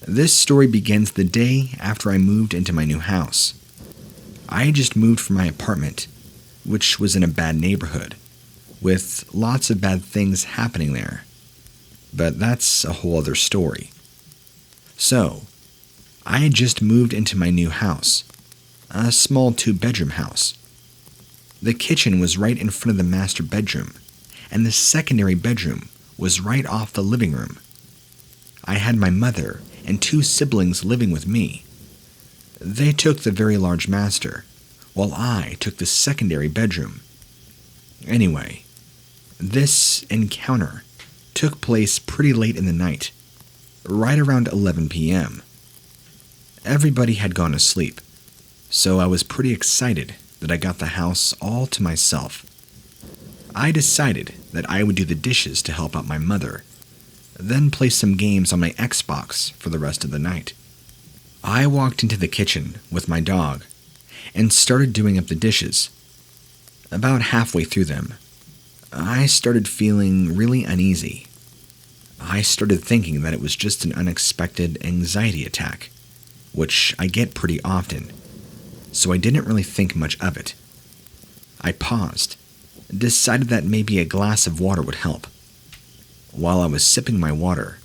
This story begins the day after I moved into my new house. I had just moved from my apartment, which was in a bad neighborhood, with lots of bad things happening there. But that's a whole other story. So, I had just moved into my new house, a small 2-bedroom house. The kitchen was right in front of the master bedroom, and the secondary bedroom was right off the living room. I had my mother and 2 siblings living with me. They took the very large master, while I took the secondary bedroom. Anyway, this encounter took place pretty late in the night, right around 11 p.m. Everybody had gone to sleep, so I was pretty excited that I got the house all to myself. I decided that I would do the dishes to help out my mother, then play some games on my Xbox for the rest of the night. I walked into the kitchen with my dog and started doing up the dishes. About halfway through them, I started feeling really uneasy. I started thinking that it was just an unexpected anxiety attack, which I get pretty often, so I didn't really think much of it. I paused, decided that maybe a glass of water would help. While I was sipping my water,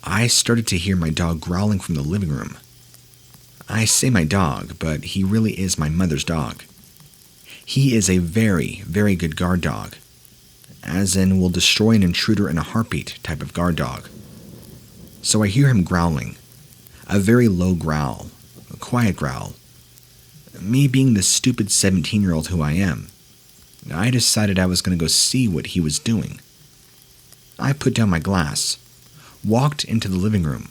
I started to hear my dog growling from the living room. I say my dog, but he really is my mother's dog. He is a very, very good guard dog, as in will destroy an intruder in a heartbeat type of guard dog. So I hear him growling, a very low growl, a quiet growl. Me being the stupid 17-year-old who I am, I decided I was going to go see what he was doing. I put down my glass, walked into the living room,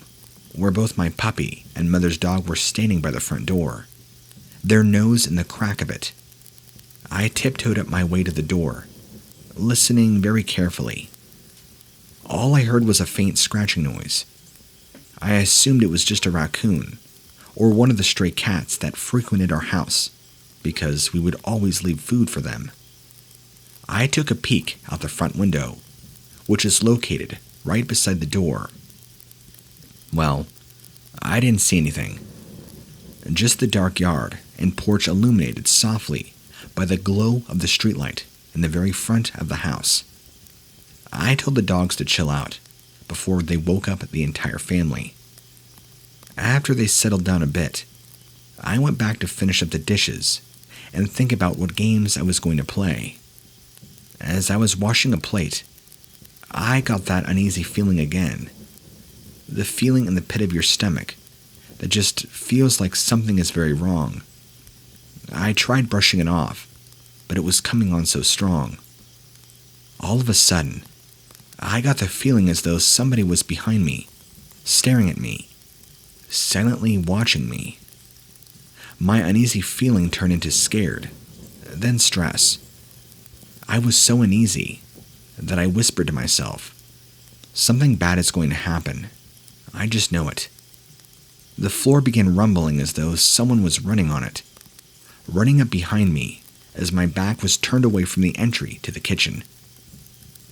where both my puppy and mother's dog were standing by the front door, their nose in the crack of it. I tiptoed up my way to the door, listening very carefully. All I heard was a faint scratching noise. I assumed it was just a raccoon, or one of the stray cats that frequented our house, because we would always leave food for them. I took a peek out the front window, which is located right beside the door. Well, I didn't see anything. Just the dark yard and porch illuminated softly by the glow of the streetlight in the very front of the house. I told the dogs to chill out before they woke up the entire family. After they settled down a bit, I went back to finish up the dishes and think about what games I was going to play. As I was washing a plate, I got that uneasy feeling again. The feeling in the pit of your stomach that just feels like something is very wrong. I tried brushing it off, but it was coming on so strong. All of a sudden, I got the feeling as though somebody was behind me, staring at me, silently watching me. My uneasy feeling turned into scared, then stress. I was so uneasy that I whispered to myself, "Something bad is going to happen. I just know it." The floor began rumbling as though someone was running on it, running up behind me as my back was turned away from the entry to the kitchen.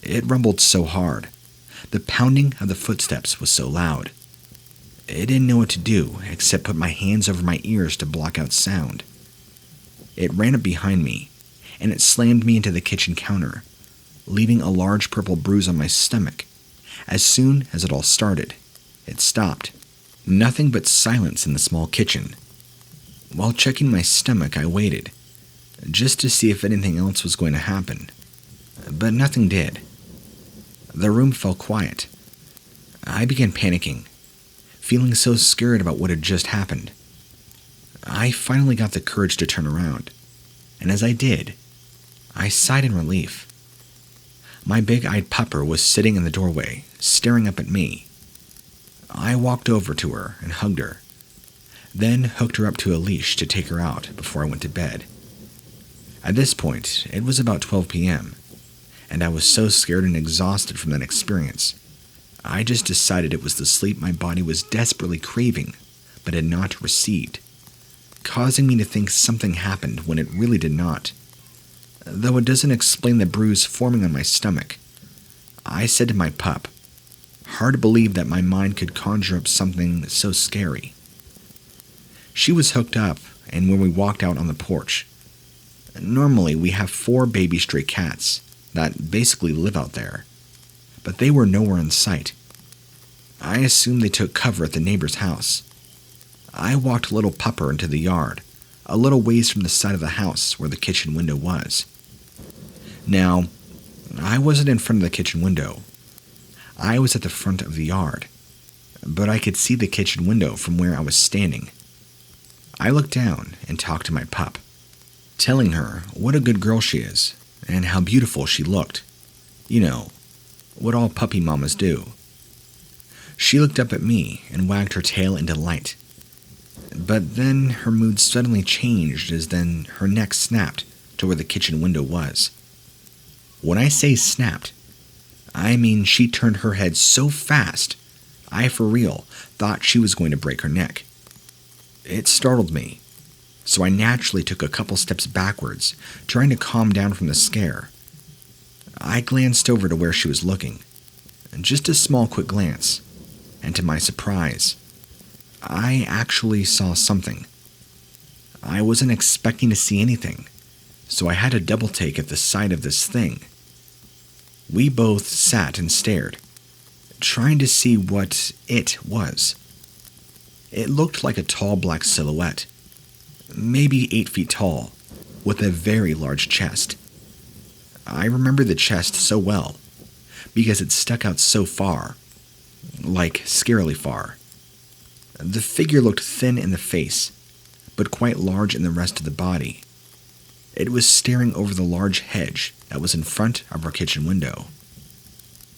It rumbled so hard. The pounding of the footsteps was so loud. I didn't know what to do except put my hands over my ears to block out sound. It ran up behind me, and it slammed me into the kitchen counter, leaving a large purple bruise on my stomach. As soon as it all started, it stopped. Nothing but silence in the small kitchen. While checking my stomach, I waited, just to see if anything else was going to happen. But nothing did. The room fell quiet. I began panicking, feeling so scared about what had just happened. I finally got the courage to turn around, and as I did, I sighed in relief. My big-eyed pupper was sitting in the doorway, staring up at me. I walked over to her and hugged her, then hooked her up to a leash to take her out before I went to bed. At this point, it was about 12 p.m., and I was so scared and exhausted from that experience, I just decided it was the sleep my body was desperately craving but had not received, causing me to think something happened when it really did not. Though it doesn't explain the bruise forming on my stomach, I said to my pup, Hard to believe that my mind could conjure up something so scary. She was hooked up, and when we walked out on the porch, normally we have 4 baby stray cats that basically live out there, but they were nowhere in sight. I assumed they took cover at the neighbor's house. I walked little Pupper into the yard, a little ways from the side of the house where the kitchen window was. Now, I wasn't in front of the kitchen window. I was at the front of the yard, but I could see the kitchen window from where I was standing. I looked down and talked to my pup, telling her what a good girl she is and how beautiful she looked. You know, what all puppy mamas do. She looked up at me and wagged her tail in delight. But then her mood suddenly changed as then her neck snapped to where the kitchen window was. When I say snapped, I mean she turned her head so fast, I for real thought she was going to break her neck. It startled me, so I naturally took a couple steps backwards, trying to calm down from the scare. I glanced over to where she was looking, just a small quick glance, and to my surprise, I actually saw something. I wasn't expecting to see anything, so I had a double take at the sight of this thing. We both sat and stared, trying to see what it was. It looked like a tall black silhouette, maybe 8 feet tall, with a very large chest. I remember the chest so well, because it stuck out so far, like scarily far. The figure looked thin in the face, but quite large in the rest of the body. It was staring over the large hedge that was in front of our kitchen window.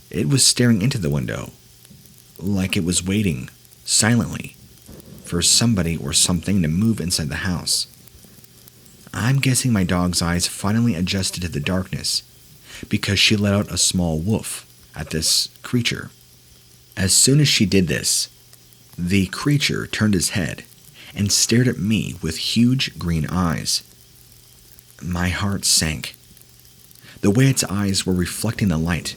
It was staring into the window, like it was waiting, silently, for somebody or something to move inside the house. I'm guessing my dog's eyes finally adjusted to the darkness, because she let out a small woof at this creature. As soon as she did this, the creature turned his head and stared at me with huge green eyes. My heart sank. The way its eyes were reflecting the light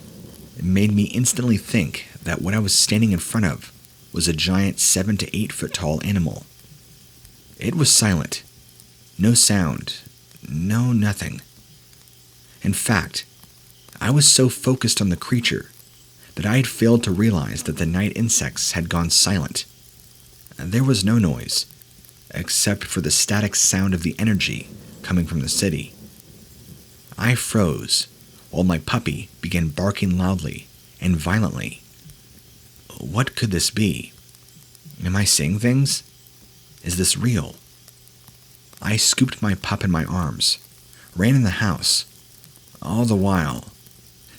made me instantly think that what I was standing in front of was a giant 7 to 8 foot tall animal. It was silent. No sound. No nothing. In fact, I was so focused on the creature that I had failed to realize that the night insects had gone silent. There was no noise, except for the static sound of the energy coming from the city. I froze, while my puppy began barking loudly and violently. What could this be? Am I seeing things? Is this real? I scooped my pup in my arms, ran in the house. All the while,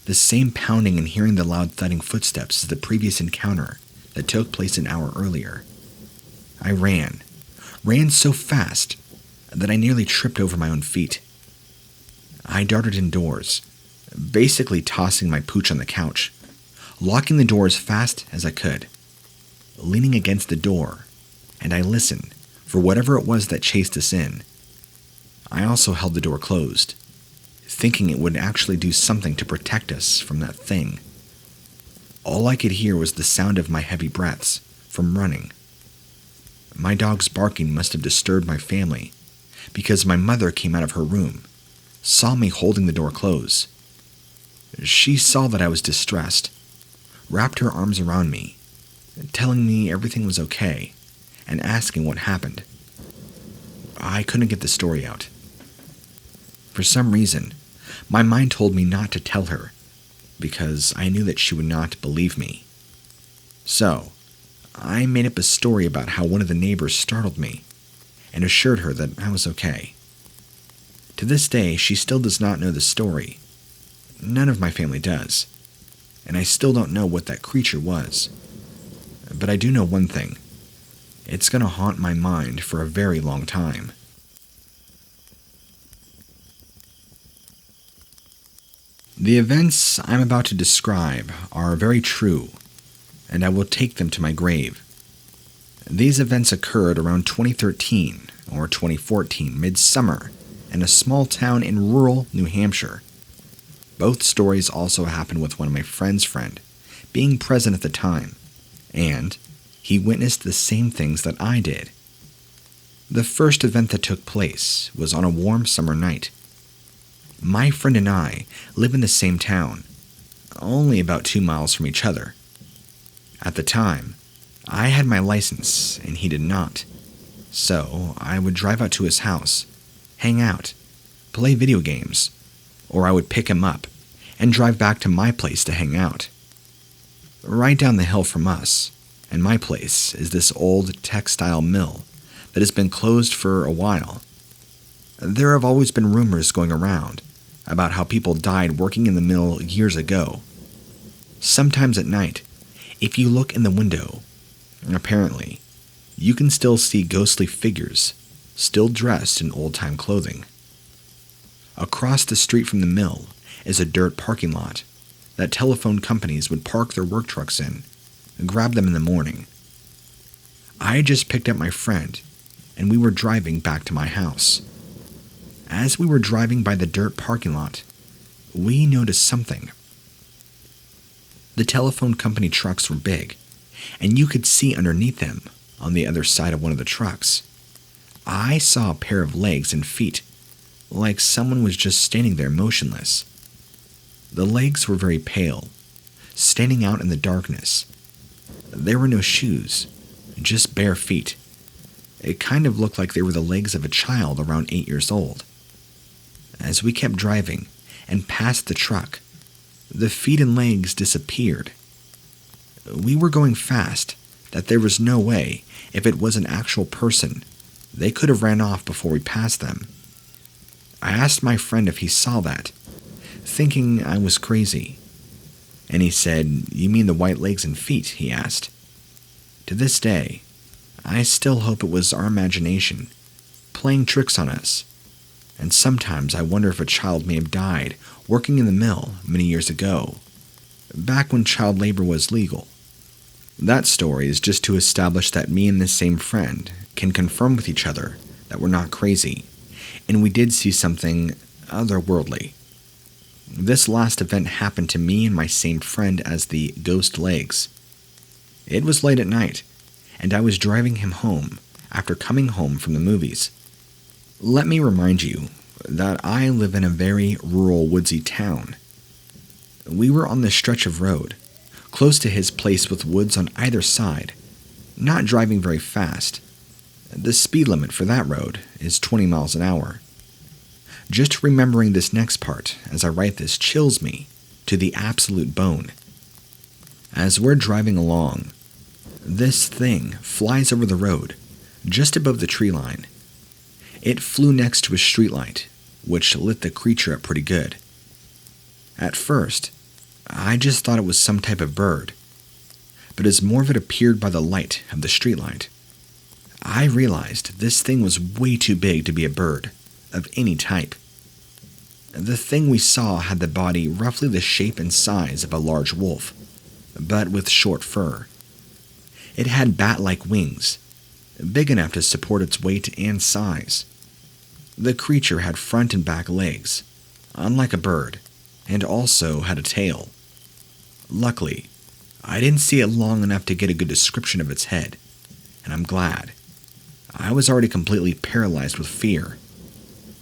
the same pounding and hearing the loud thudding footsteps as the previous encounter that took place an hour earlier. I ran so fast that I nearly tripped over my own feet. I darted indoors, basically tossing my pooch on the couch, locking the door as fast as I could, leaning against the door, and I listened for whatever it was that chased us in. I also held the door closed, thinking it would actually do something to protect us from that thing. All I could hear was the sound of my heavy breaths from running. My dog's barking must have disturbed my family, because my mother came out of her room, saw me holding the door closed. She saw that I was distressed, wrapped her arms around me, telling me everything was okay, and asking what happened. I couldn't get the story out. For some reason, my mind told me not to tell her, because I knew that she would not believe me. So, I made up a story about how one of the neighbors startled me, and assured her that I was okay. To this day, she still does not know the story. None of my family does, and I still don't know what that creature was. But I do know one thing. It's going to haunt my mind for a very long time. The events I'm about to describe are very true, and I will take them to my grave. These events occurred around 2013 or 2014, midsummer, in a small town in rural New Hampshire. Both stories also happened with one of my friend's friend, being present at the time, and he witnessed the same things that I did. The first event that took place was on a warm summer night. My friend and I live in the same town, only about 2 miles from each other. At the time, I had my license and he did not, so I would drive out to his house, hang out, play video games, or I would pick him up and drive back to my place to hang out. Right down the hill from us and my place is this old textile mill that has been closed for a while. There have always been rumors going around about how people died working in the mill years ago. Sometimes at night, if you look in the window, apparently, you can still see ghostly figures still dressed in old-time clothing. Across the street from the mill is a dirt parking lot that telephone companies would park their work trucks in and grab them in the morning. I had just picked up my friend, and we were driving back to my house. As we were driving by the dirt parking lot, we noticed something. The telephone company trucks were big, and you could see underneath them on the other side of one of the trucks. I saw a pair of legs and feet, like someone was just standing there motionless. The legs were very pale, standing out in the darkness. There were no shoes, just bare feet. It kind of looked like they were the legs of a child around 8 years old. As we kept driving and passed the truck, the feet and legs disappeared. We were going fast that there was no way, if it was an actual person, they could have ran off before we passed them. I asked my friend if he saw that, thinking I was crazy. And he said, "You mean the white legs and feet?" he asked. To this day, I still hope it was our imagination, playing tricks on us. And sometimes I wonder if a child may have died working in the mill many years ago, back when child labor was legal. That story is just to establish that me and this same friend can confirm with each other that we're not crazy, and we did see something otherworldly. This last event happened to me and my same friend as the ghost legs. It was late at night, and I was driving him home after coming home from the movies. Let me remind you that I live in a very rural, woodsy town. We were on this stretch of road, close to his place with woods on either side, not driving very fast. The speed limit for that road is 20 miles an hour. Just remembering this next part as I write this chills me to the absolute bone. As we're driving along, this thing flies over the road, just above the tree line. It flew next to a streetlight, which lit the creature up pretty good. At first, I just thought it was some type of bird, but as more of it appeared by the light of the streetlight, I realized this thing was way too big to be a bird of any type. The thing we saw had the body roughly the shape and size of a large wolf, but with short fur. It had bat-like wings, big enough to support its weight and size. The creature had front and back legs, unlike a bird, and also had a tail. Luckily, I didn't see it long enough to get a good description of its head, and I'm glad. I was already completely paralyzed with fear.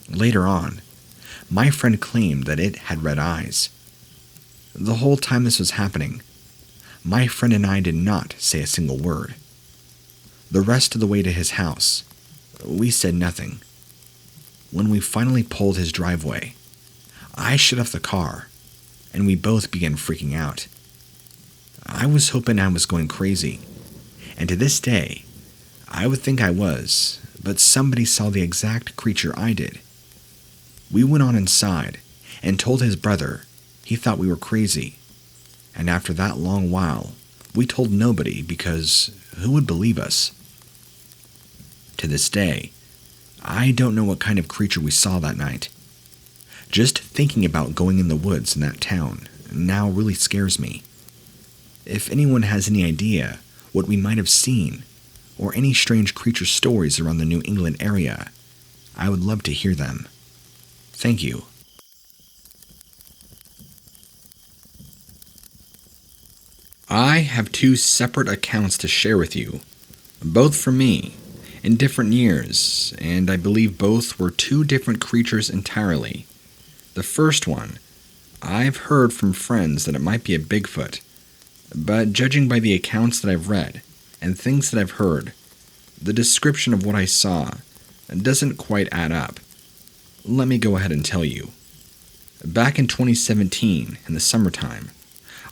Later on, my friend claimed that it had red eyes. The whole time this was happening, my friend and I did not say a single word. The rest of the way to his house, we said nothing. When we finally pulled his driveway, I shut off the car, and we both began freaking out. I was hoping I was going crazy, and to this day, I would think I was, but somebody saw the exact creature I did. We went on inside and told his brother he thought we were crazy, and after that long while, we told nobody because who would believe us? To this day, I don't know what kind of creature we saw that night. Just thinking about going in the woods in that town now really scares me. If anyone has any idea what we might have seen, or any strange creature stories around the New England area, I would love to hear them. Thank you. I have two separate accounts to share with you, both from me, in different years, and I believe both were two different creatures entirely. The first one, I've heard from friends that it might be a Bigfoot, but judging by the accounts that I've read and things that I've heard, the description of what I saw doesn't quite add up. Let me go ahead and tell you. Back in 2017, in the summertime,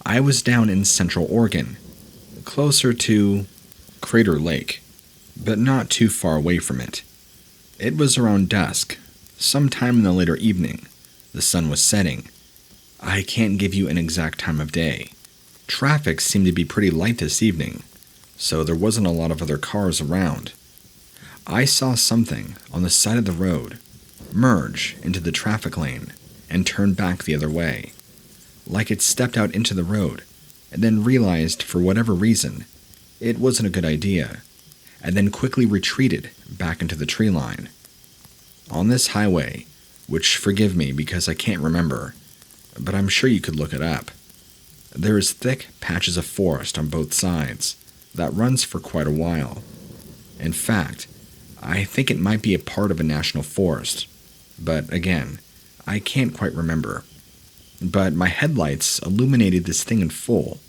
I was down in Central Oregon, closer to Crater Lake, but not too far away from it. It was around dusk, sometime in the later evening. The sun was setting. I can't give you an exact time of day. Traffic seemed to be pretty light this evening, so there wasn't a lot of other cars around. I saw something on the side of the road merge into the traffic lane and turn back the other way, like it stepped out into the road and then realized for whatever reason it wasn't a good idea, and then quickly retreated back into the tree line. On this highway, which forgive me because I can't remember, but I'm sure you could look it up, there is thick patches of forest on both sides that runs for quite a while. In fact, I think it might be a part of a national forest, but again, I can't quite remember. But my headlights illuminated this thing in full,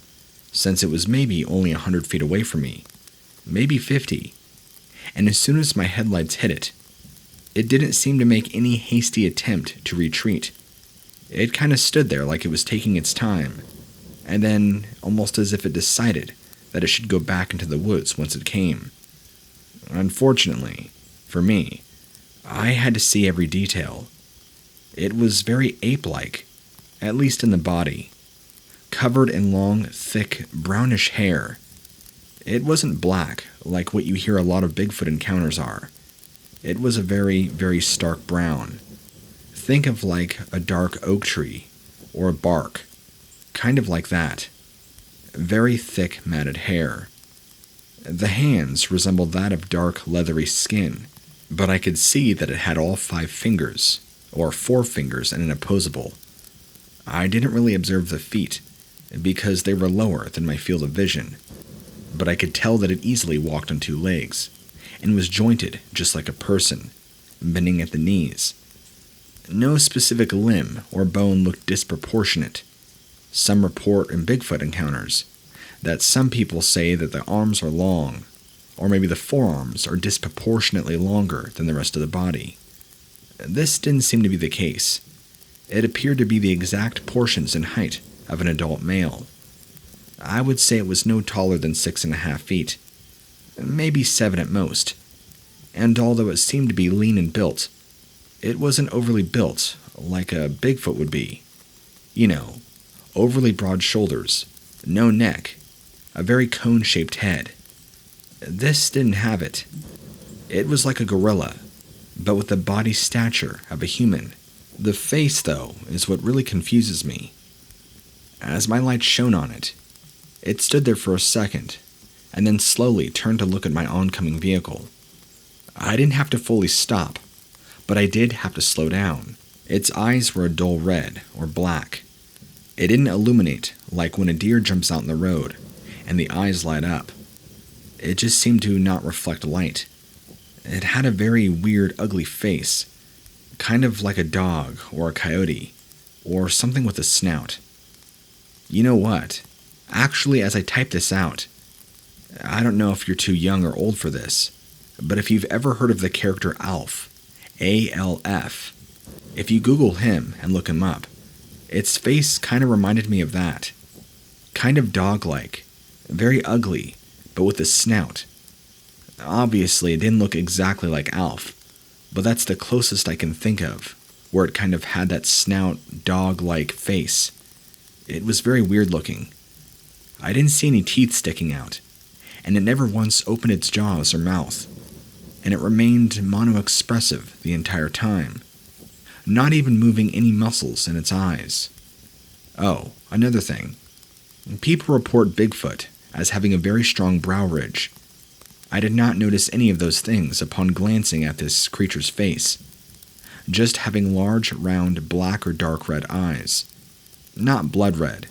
since it was maybe only 100 feet away from me, maybe 50, and as soon as my headlights hit it, it didn't seem to make any hasty attempt to retreat. It kind of stood there like it was taking its time, and then almost as if it decided that it should go back into the woods once it came. Unfortunately, for me, I had to see every detail. It was very ape-like, at least in the body, covered in long, thick, brownish hair. It wasn't black, like what you hear a lot of Bigfoot encounters are. It was a very, very stark brown. Think of like a dark oak tree, or a bark, kind of like that. Very thick, matted hair. The hands resembled that of dark, leathery skin, but I could see that it had all 5 fingers, or 4 fingers and an opposable. I didn't really observe the feet, because they were lower than my field of vision, but I could tell that it easily walked on 2 legs, and was jointed just like a person, bending at the knees. No specific limb or bone looked disproportionate. Some report in Bigfoot encounters that some people say that the arms are long, or maybe the forearms are disproportionately longer than the rest of the body. This didn't seem to be the case. It appeared to be the exact portions and height of an adult male. I would say it was no taller than 6.5 feet, maybe 7 at most, and although it seemed to be lean and built, it wasn't overly built like a Bigfoot would be. You know, overly broad shoulders, no neck, a very cone-shaped head. This didn't have it. It was like a gorilla, but with the body stature of a human. The face, though, is what really confuses me. As my light shone on it, it stood there for a second, and then slowly turned to look at my oncoming vehicle. I didn't have to fully stop, but I did have to slow down. Its eyes were a dull red or black. It didn't illuminate like when a deer jumps out in the road, and the eyes light up. It just seemed to not reflect light. It had a very weird, ugly face, kind of like a dog or a coyote, or something with a snout. You know what? Actually, as I type this out, I don't know if you're too young or old for this, but if you've ever heard of the character Alf, A-L-F, if you Google him and look him up, its face kind of reminded me of that. Kind of dog-like, very ugly, but with a snout. Obviously, it didn't look exactly like Alf, but that's the closest I can think of, where it kind of had that snout, dog-like face. It was very weird looking. I didn't see any teeth sticking out, and it never once opened its jaws or mouth, and it remained mono-expressive the entire time, not even moving any muscles in its eyes. Oh, another thing. People report Bigfoot as having a very strong brow ridge. I did not notice any of those things upon glancing at this creature's face, just having large, round, black or dark red eyes. Not blood red,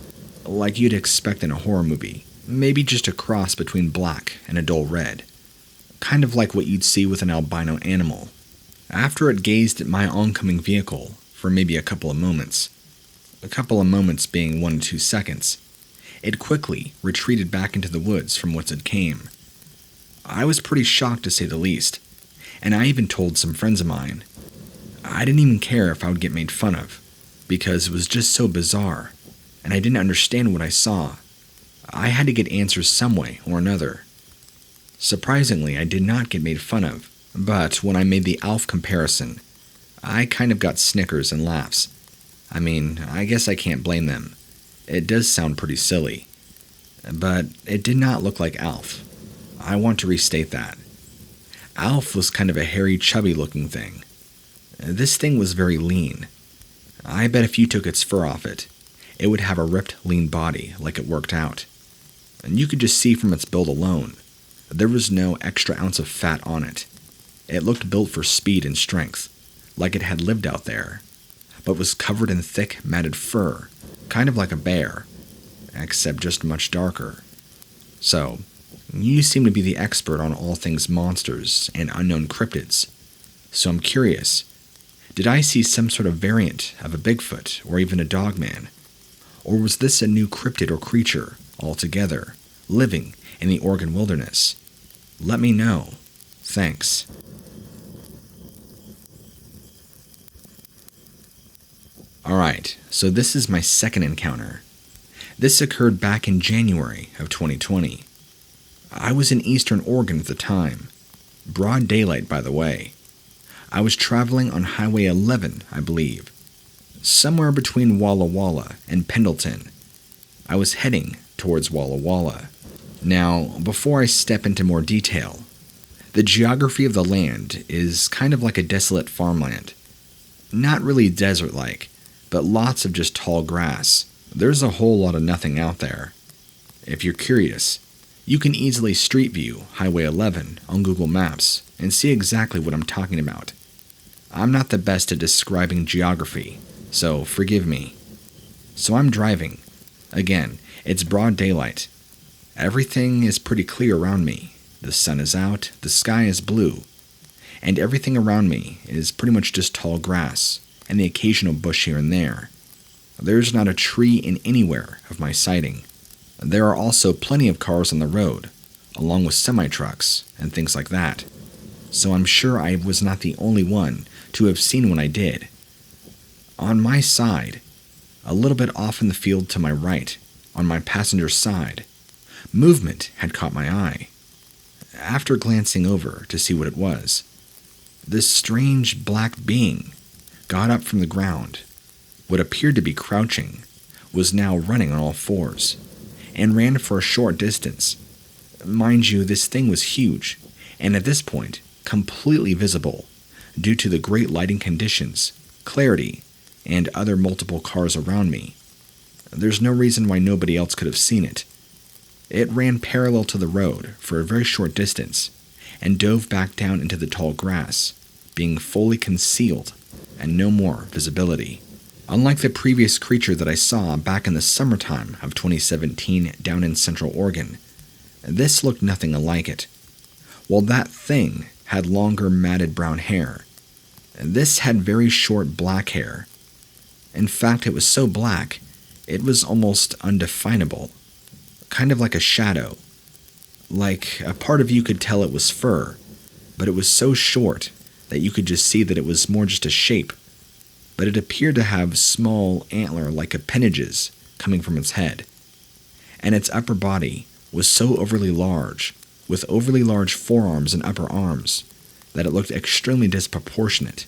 like you'd expect in a horror movie, maybe just a cross between black and a dull red, kind of like what you'd see with an albino animal. After it gazed at my oncoming vehicle for maybe a couple of moments being 1 to 2 seconds, it quickly retreated back into the woods from whence it came. I was pretty shocked to say the least, and I even told some friends of mine. I didn't even care if I would get made fun of, because it was just so bizarre, and I didn't understand what I saw. I had to get answers some way or another. Surprisingly, I did not get made fun of, but when I made the ALF comparison, I kind of got snickers and laughs. I mean, I guess I can't blame them. It does sound pretty silly. But it did not look like ALF. I want to restate that. ALF was kind of a hairy, chubby-looking thing. This thing was very lean. I bet if you took its fur off it, it would have a ripped, lean body like it worked out. And you could just see from its build alone, there was no extra ounce of fat on it. It looked built for speed and strength, like it had lived out there, but was covered in thick, matted fur, kind of like a bear, except just much darker. So, you seem to be the expert on all things monsters and unknown cryptids, so I'm curious, did I see some sort of variant of a Bigfoot or even a Dogman? Or was this a new cryptid or creature altogether, living in the Oregon wilderness? Let me know. Thanks. Alright, so this is my second encounter. This occurred back in January of 2020. I was in eastern Oregon at the time. Broad daylight, by the way. I was traveling on Highway 11, I believe. Somewhere between Walla Walla and Pendleton. I was heading towards Walla Walla. Now, before I step into more detail, the geography of the land is kind of like a desolate farmland. Not really desert-like, but lots of just tall grass. There's a whole lot of nothing out there. If you're curious, you can easily street view Highway 11 on Google Maps and see exactly what I'm talking about. I'm not the best at describing geography, so forgive me. So I'm driving. Again, it's broad daylight. Everything is pretty clear around me. The sun is out, the sky is blue, and everything around me is pretty much just tall grass and the occasional bush here and there. There's not a tree in anywhere of my sighting. There are also plenty of cars on the road, along with semi-trucks and things like that. So I'm sure I was not the only one to have seen what I did. On my side, a little bit off in the field to my right, on my passenger's side, movement had caught my eye. After glancing over to see what it was, this strange black being got up from the ground. What appeared to be crouching was now running on all fours, and ran for a short distance. Mind you, this thing was huge, and at this point, completely visible, due to the great lighting conditions, clarity, and other multiple cars around me. There's no reason why nobody else could have seen it. It ran parallel to the road for a very short distance, and dove back down into the tall grass, being fully concealed and no more visibility. Unlike the previous creature that I saw back in the summertime of 2017 down in Central Oregon, this looked nothing alike it. While that thing had longer matted brown hair, this had very short black hair. In fact, it was so black, it was almost undefinable, kind of like a shadow. Like a part of you could tell it was fur, but it was so short that you could just see that it was more just a shape. But it appeared to have small antler-like appendages coming from its head. And its upper body was so overly large, with overly large forearms and upper arms, that it looked extremely disproportionate.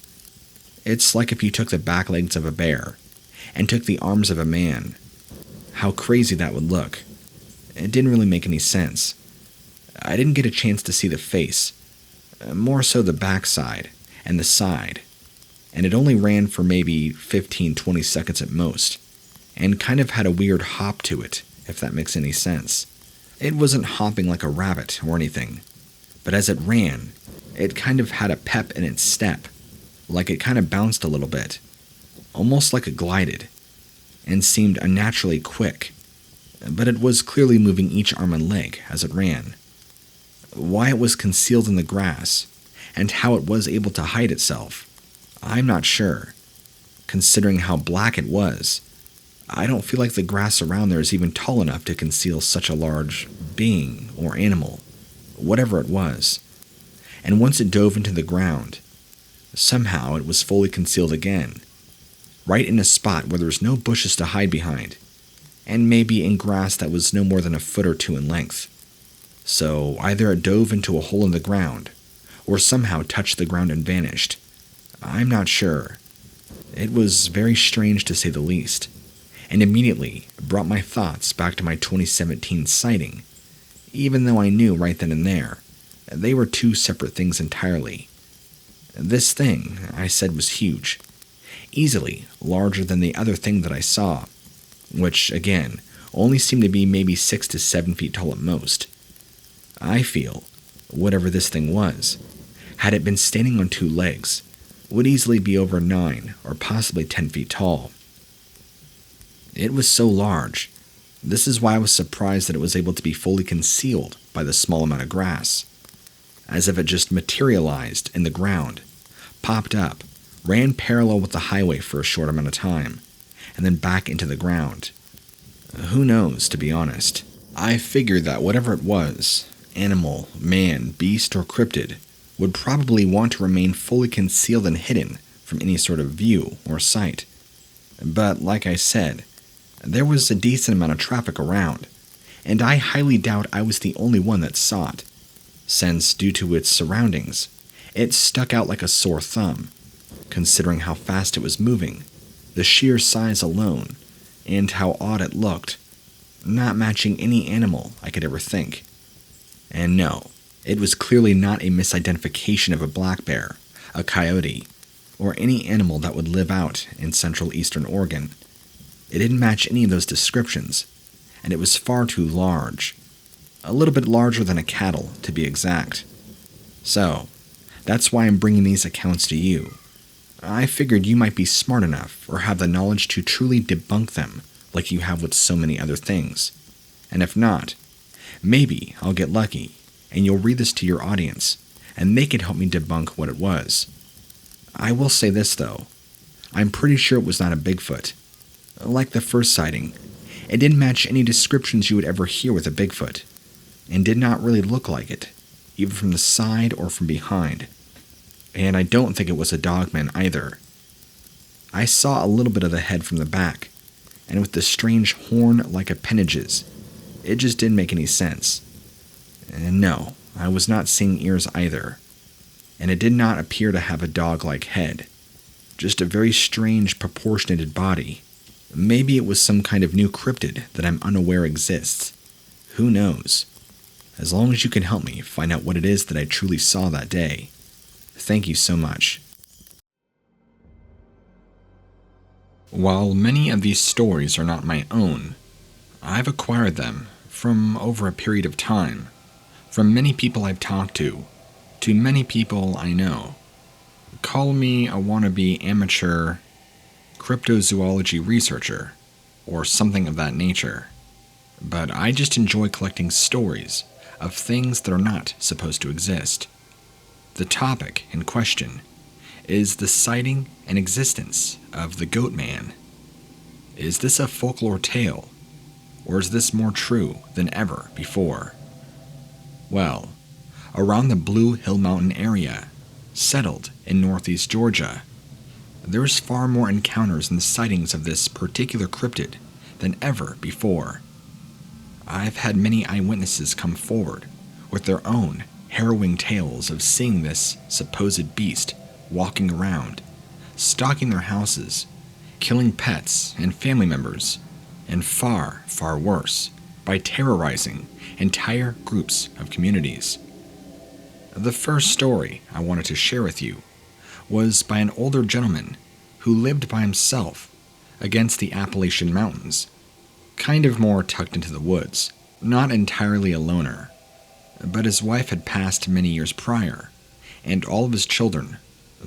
It's like if you took the back legs of a bear and took the arms of a man. How crazy that would look. It didn't really make any sense. I didn't get a chance to see the face, more so the backside and the side, and it only ran for maybe 15-20 seconds at most, and kind of had a weird hop to it, if that makes any sense. It wasn't hopping like a rabbit or anything, but as it ran, it kind of had a pep in its step, like it kind of bounced a little bit, almost like it glided, and seemed unnaturally quick. but it was clearly moving each arm and leg as it ran. Why it was concealed in the grass, and how it was able to hide itself, I'm not sure. Considering how black it was, I don't feel like the grass around there is even tall enough to conceal such a large being or animal, whatever it was. And once it dove into the ground, somehow it was fully concealed again, right in a spot where there was no bushes to hide behind, and maybe in grass that was no more than a foot or two in length. So either it dove into a hole in the ground, or somehow touched the ground and vanished. I'm not sure. It was very strange to say the least, and immediately brought my thoughts back to my 2017 sighting, even though I knew right then and there they were two separate things entirely. This thing, I said, was huge, easily larger than the other thing that I saw, which, again, only seemed to be maybe 6 to 7 feet tall at most. I feel, whatever this thing was, had it been standing on 2 legs, would easily be over 9 or possibly 10 feet tall. It was so large. This is why I was surprised that it was able to be fully concealed by the small amount of grass, as if it just materialized in the ground, popped up, ran parallel with the highway for a short amount of time, and then back into the ground. Who knows, to be honest. I figured that whatever it was, animal, man, beast, or cryptid, would probably want to remain fully concealed and hidden from any sort of view or sight. But like I said, there was a decent amount of traffic around, and I highly doubt I was the only one that saw it, since due to its surroundings, it stuck out like a sore thumb, considering how fast it was moving, the sheer size alone, and how odd it looked, not matching any animal I could ever think. And no, it was clearly not a misidentification of a black bear, a coyote, or any animal that would live out in central eastern Oregon. It didn't match any of those descriptions, and it was far too large. A little bit larger than a cattle, to be exact. So, that's why I'm bringing these accounts to you. I figured you might be smart enough or have the knowledge to truly debunk them like you have with so many other things. And if not, maybe I'll get lucky and you'll read this to your audience and they could help me debunk what it was. I will say this though, I'm pretty sure it was not a Bigfoot. Like the first sighting, it didn't match any descriptions you would ever hear with a Bigfoot, and did not really look like it, either from the side or from behind. And I don't think it was a dogman either. I saw a little bit of the head from the back, and with the strange horn-like appendages, it just didn't make any sense. And no, I was not seeing ears either, and it did not appear to have a dog-like head, just a very strange proportionated body. Maybe it was some kind of new cryptid that I'm unaware exists. Who knows? As long as you can help me find out what it is that I truly saw that day. Thank you so much. While many of these stories are not my own, I've acquired them from over a period of time, from many people I've talked to many people I know. Call me a wannabe amateur cryptozoology researcher, or something of that nature. But I just enjoy collecting stories of things that are not supposed to exist. The topic in question is the sighting and existence of the Goatman. Is this a folklore tale, or is this more true than ever before? Well, around the Blue Hill Mountain area, settled in northeast Georgia, there's far more encounters and sightings of this particular cryptid than ever before. I've had many eyewitnesses come forward with their own harrowing tales of seeing this supposed beast walking around, stalking their houses, killing pets and family members, and far, far worse, by terrorizing entire groups of communities. The first story I wanted to share with you was by an older gentleman who lived by himself against the Appalachian Mountains, kind of more tucked into the woods, not entirely a loner. But his wife had passed many years prior, and all of his children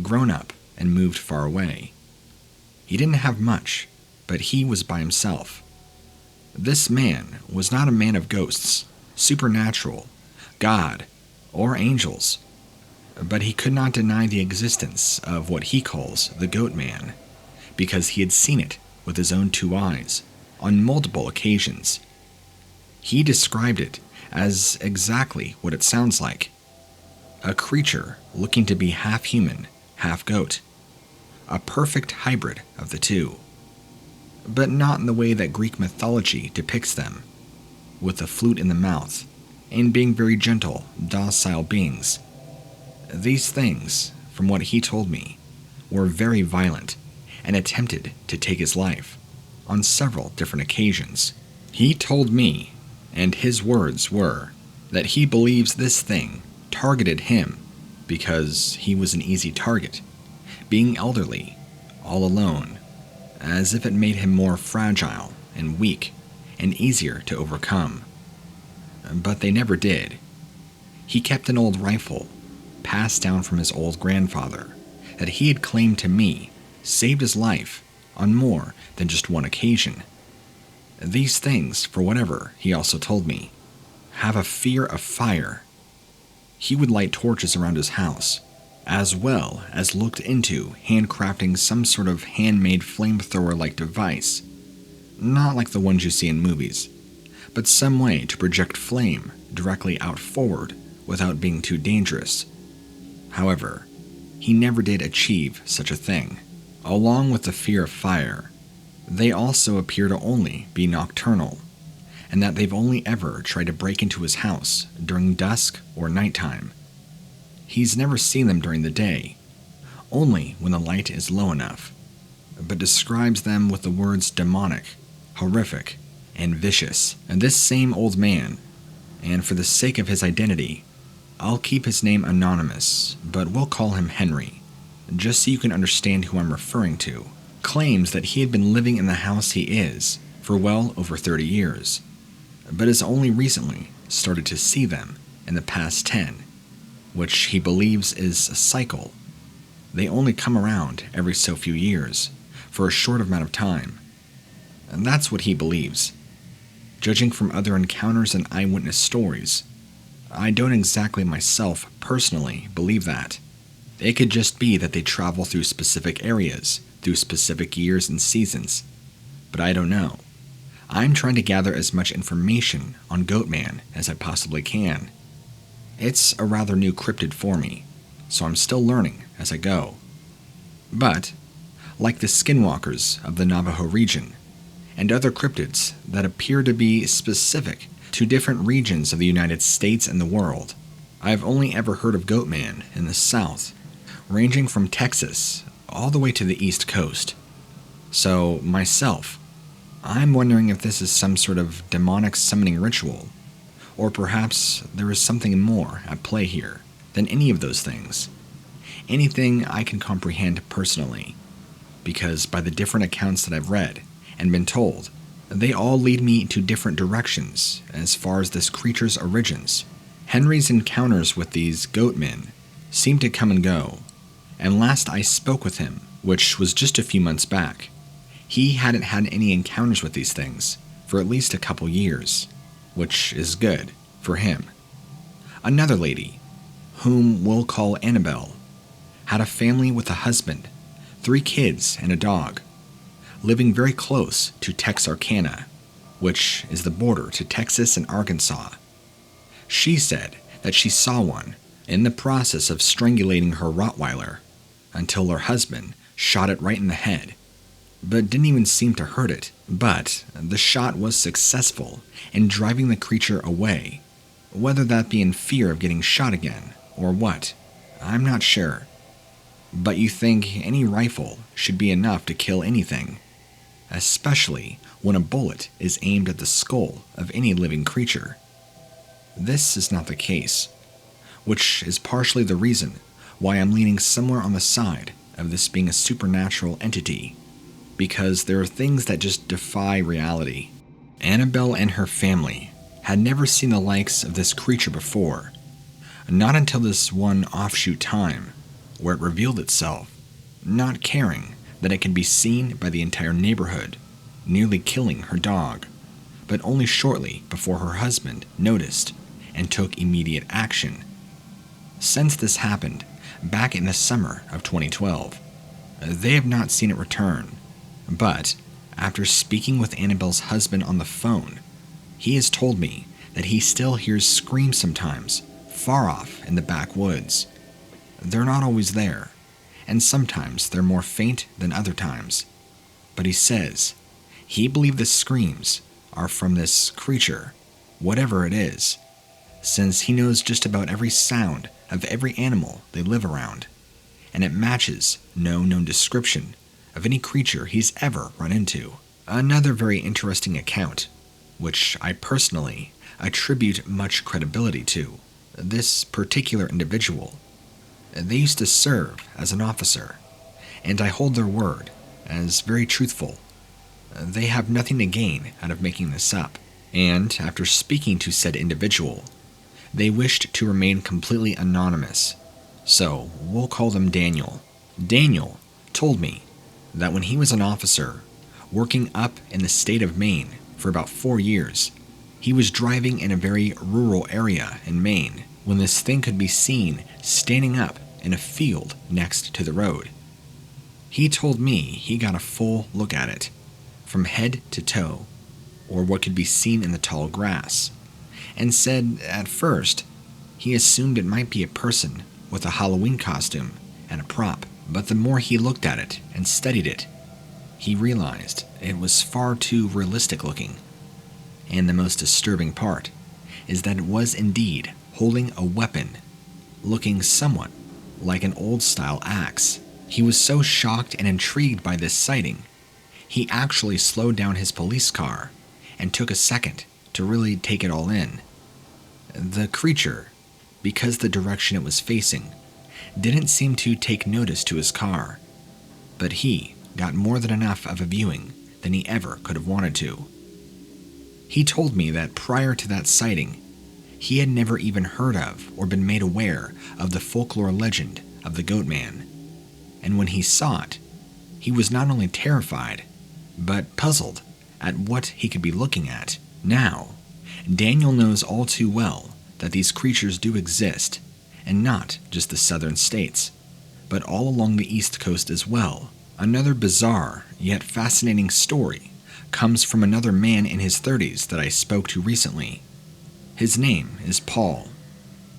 grown up and moved far away. He didn't have much, but he was by himself. This man was not a man of ghosts, supernatural, God, or angels, but he could not deny the existence of what he calls the Goatman, because he had seen it with his own 2 eyes on multiple occasions. He described it as exactly what it sounds like: a creature looking to be half human, half goat, a perfect hybrid of the two, but not in the way that Greek mythology depicts them, with a flute in the mouth and being very gentle, docile beings. These things, from what he told me, were very violent and attempted to take his life on several different occasions. He told me, and his words were, that he believes this thing targeted him because he was an easy target, being elderly, all alone, as if it made him more fragile and weak and easier to overcome. But they never did. He kept an old rifle, passed down from his old grandfather, that he had claimed to me saved his life on more than just one occasion. These things, for whatever he also told me, have a fear of fire. He would light torches around his house, as well as looked into handcrafting some sort of handmade flamethrower-like device, not like the ones you see in movies, but some way to project flame directly out forward without being too dangerous. However, he never did achieve such a thing. Along with the fear of fire, they also appear to only be nocturnal, and that they've only ever tried to break into his house during dusk or nighttime. He's never seen them during the day, only when the light is low enough, but describes them with the words demonic, horrific, and vicious. And this same old man, and for the sake of his identity, I'll keep his name anonymous, but we'll call him Henry, just so you can understand who I'm referring to, claims that he had been living in the house he is for well over 30 years, but has only recently started to see them in the past 10, which he believes is a cycle. They only come around every so few years, for a short amount of time. And that's what he believes. Judging from other encounters and eyewitness stories, I don't exactly myself personally believe that. It could just be that they travel through specific areas, through specific years and seasons, but I don't know. I'm trying to gather as much information on Goatman as I possibly can. It's a rather new cryptid for me, so I'm still learning as I go. But, like the Skinwalkers of the Navajo region, and other cryptids that appear to be specific to different regions of the United States and the world, I've only ever heard of Goatman in the South, ranging from Texas all the way to the East Coast. So, myself, I'm wondering if this is some sort of demonic summoning ritual, or perhaps there is something more at play here than any of those things. Anything I can comprehend personally, because by the different accounts that I've read and been told, they all lead me to different directions as far as this creature's origins. Henry's encounters with these Goatmen seem to come and go, and last I spoke with him, which was just a few months back, he hadn't had any encounters with these things for at least a couple years, which is good for him. Another lady, whom we'll call Annabelle, had a family with a husband, 3 kids, and a dog, living very close to Texarkana, which is the border to Texas and Arkansas. She said that she saw one in the process of strangulating her Rottweiler until her husband shot it right in the head, but didn't even seem to hurt it. But the shot was successful in driving the creature away, whether that be in fear of getting shot again or what, I'm not sure. But you think any rifle should be enough to kill anything, especially when a bullet is aimed at the skull of any living creature. This is not the case, which is partially the reason why I'm leaning somewhere on the side of this being a supernatural entity, because there are things that just defy reality. Annabelle and her family had never seen the likes of this creature before, not until this one offshoot time where it revealed itself, not caring that it can be seen by the entire neighborhood, nearly killing her dog, but only shortly before her husband noticed and took immediate action. Since this happened, back in the summer of 2012, they have not seen it return, but after speaking with Annabelle's husband on the phone, he has told me that he still hears screams sometimes, far off in the backwoods. They're not always there, and sometimes they're more faint than other times. But he says he believes the screams are from this creature, whatever it is, since he knows just about every sound of every animal they live around, and it matches no known description of any creature he's ever run into. Another very interesting account, which I personally attribute much credibility to, this particular individual. They used to serve as an officer, and I hold their word as very truthful. They have nothing to gain out of making this up, and after speaking to said individual, they wished to remain completely anonymous, so we'll call them Daniel. Daniel told me that when he was an officer working up in the state of Maine for about 4 years, he was driving in a very rural area in Maine when this thing could be seen standing up in a field next to the road. He told me he got a full look at it, from head to toe, or what could be seen in the tall grass, and said at first he assumed it might be a person with a Halloween costume and a prop, but the more he looked at it and studied it, he realized it was far too realistic looking. And the most disturbing part is that it was indeed holding a weapon, looking somewhat like an old-style axe. He was so shocked and intrigued by this sighting, he actually slowed down his police car and took a second to really take it all in. The creature, because the direction it was facing, didn't seem to take notice to his car, but he got more than enough of a viewing than he ever could have wanted to. He told me that prior to that sighting, he had never even heard of or been made aware of the folklore legend of the Goatman, and when he saw it, he was not only terrified, but puzzled at what he could be looking at. Now, Daniel knows all too well that these creatures do exist, and not just the southern states, but all along the East Coast as well. Another bizarre yet fascinating story comes from another man in his 30s that I spoke to recently. His name is Paul.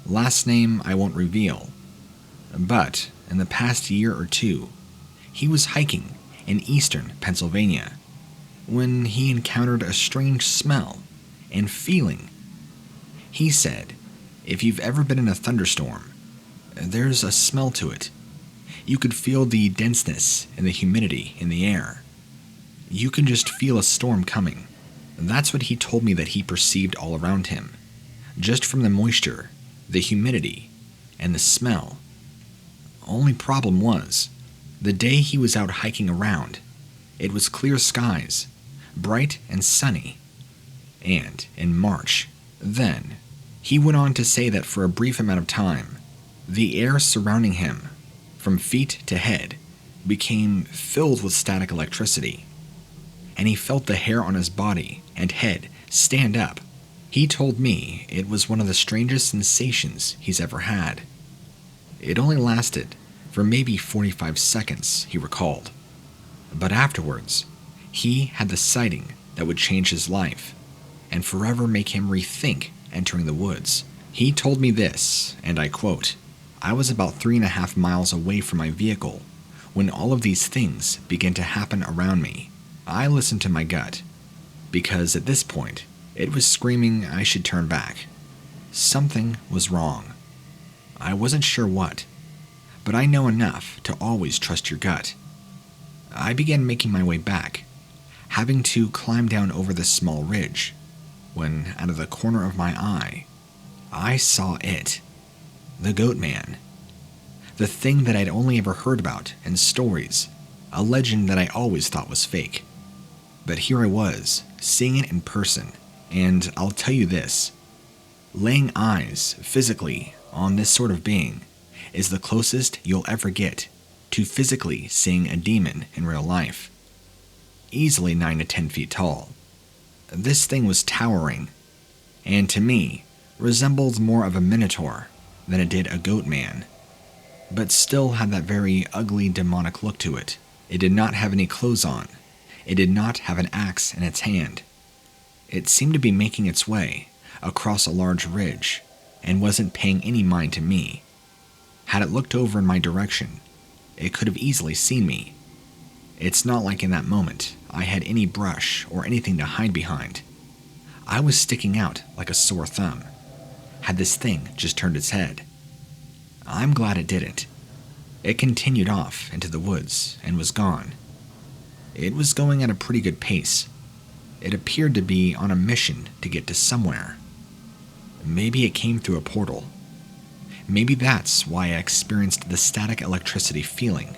Last name I won't reveal. But in the past year or two, he was hiking in eastern Pennsylvania when he encountered a strange smell and feeling. He said, if you've ever been in a thunderstorm, there's a smell to it. You could feel the denseness and the humidity in the air. You can just feel a storm coming. That's what he told me that he perceived all around him, just from the moisture, the humidity, and the smell. Only problem was, the day he was out hiking around, it was clear skies, bright and sunny, and in March. Then, he went on to say that for a brief amount of time, the air surrounding him, from feet to head, became filled with static electricity, and he felt the hair on his body and head stand up. He told me it was one of the strangest sensations he's ever had. It only lasted for maybe 45 seconds, he recalled. But afterwards, he had the sighting that would change his life and forever make him rethink entering the woods. He told me this, and I quote, I was about 3.5 miles away from my vehicle when all of these things began to happen around me. I listened to my gut, because at this point, it was screaming I should turn back. Something was wrong. I wasn't sure what, but I know enough to always trust your gut. I began making my way back, having to climb down over this small ridge, when out of the corner of my eye, I saw it. The Goatman. The thing that I'd only ever heard about in stories, a legend that I always thought was fake. But here I was, seeing it in person, and I'll tell you this, laying eyes physically on this sort of being is the closest you'll ever get to physically seeing a demon in real life. Easily 9 to 10 feet tall. This thing was towering, and to me, resembled more of a minotaur than it did a goatman, but still had that very ugly demonic look to it. It did not have any clothes on. It did not have an axe in its hand. It seemed to be making its way across a large ridge and wasn't paying any mind to me. Had it looked over in my direction, it could have easily seen me. It's not like in that moment I had any brush or anything to hide behind. I was sticking out like a sore thumb. Had this thing just turned its head? I'm glad it didn't. It continued off into the woods and was gone. It was going at a pretty good pace. It appeared to be on a mission to get to somewhere. Maybe it came through a portal. Maybe that's why I experienced the static electricity feeling.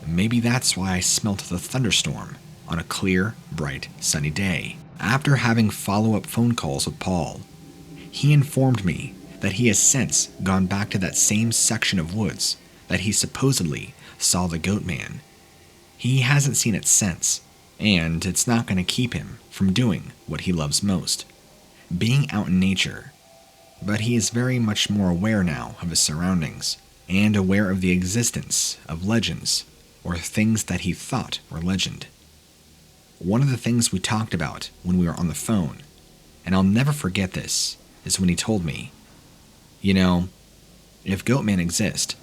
Maybe that's why I smelt the thunderstorm on a clear, bright, sunny day. After having follow-up phone calls with Paul, he informed me that he has since gone back to that same section of woods that he supposedly saw the Goatman. He hasn't seen it since, and it's not going to keep him from doing what he loves most, being out in nature. But he is very much more aware now of his surroundings, and aware of the existence of legends, or things that he thought were legend. One of the things we talked about when we were on the phone, and I'll never forget this, is when he told me, you know, if Goatman exist,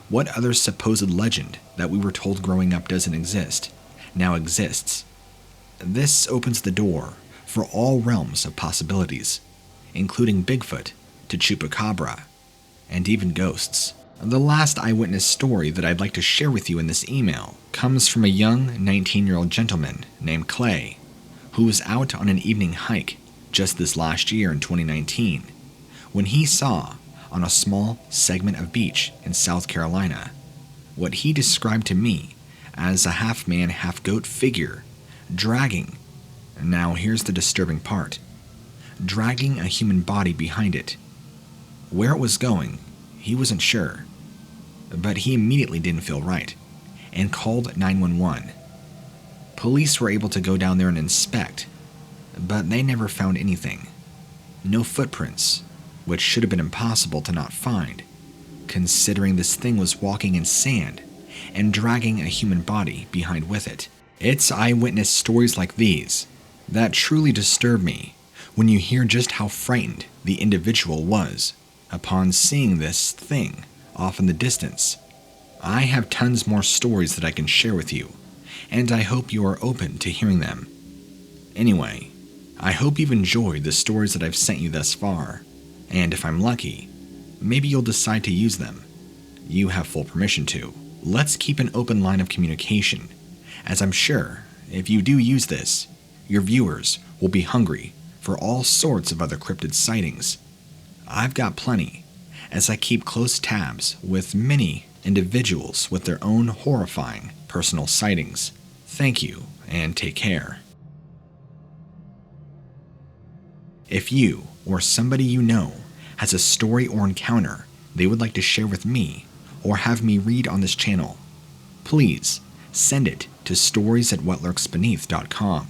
what other supposed legend that we were told growing up doesn't exist, now exists? This opens the door for all realms of possibilities, including Bigfoot to Chupacabra, and even ghosts. The last eyewitness story that I'd like to share with you in this email comes from a young 19-year-old gentleman named Clay, who was out on an evening hike just this last year in 2019, when he saw, on a small segment of beach in South Carolina, what he described to me as a half-man, half-goat figure dragging, now here's the disturbing part, dragging a human body behind it. Where it was going, he wasn't sure, but he immediately didn't feel right and called 911. Police were able to go down there and inspect, but they never found anything. No footprints, which should have been impossible to not find, considering this thing was walking in sand and dragging a human body behind with it. It's eyewitness stories like these that truly disturb me when you hear just how frightened the individual was upon seeing this thing off in the distance. I have tons more stories that I can share with you, and I hope you are open to hearing them. Anyway, I hope you've enjoyed the stories that I've sent you thus far, and if I'm lucky, maybe you'll decide to use them. You have full permission to. Let's keep an open line of communication, as I'm sure if you do use this, your viewers will be hungry for all sorts of other cryptid sightings. I've got plenty, as I keep close tabs with many individuals with their own horrifying personal sightings. Thank you, and take care. If you or somebody you know has a story or encounter they would like to share with me or have me read on this channel, please send it to stories@whatlurksbeneath.com.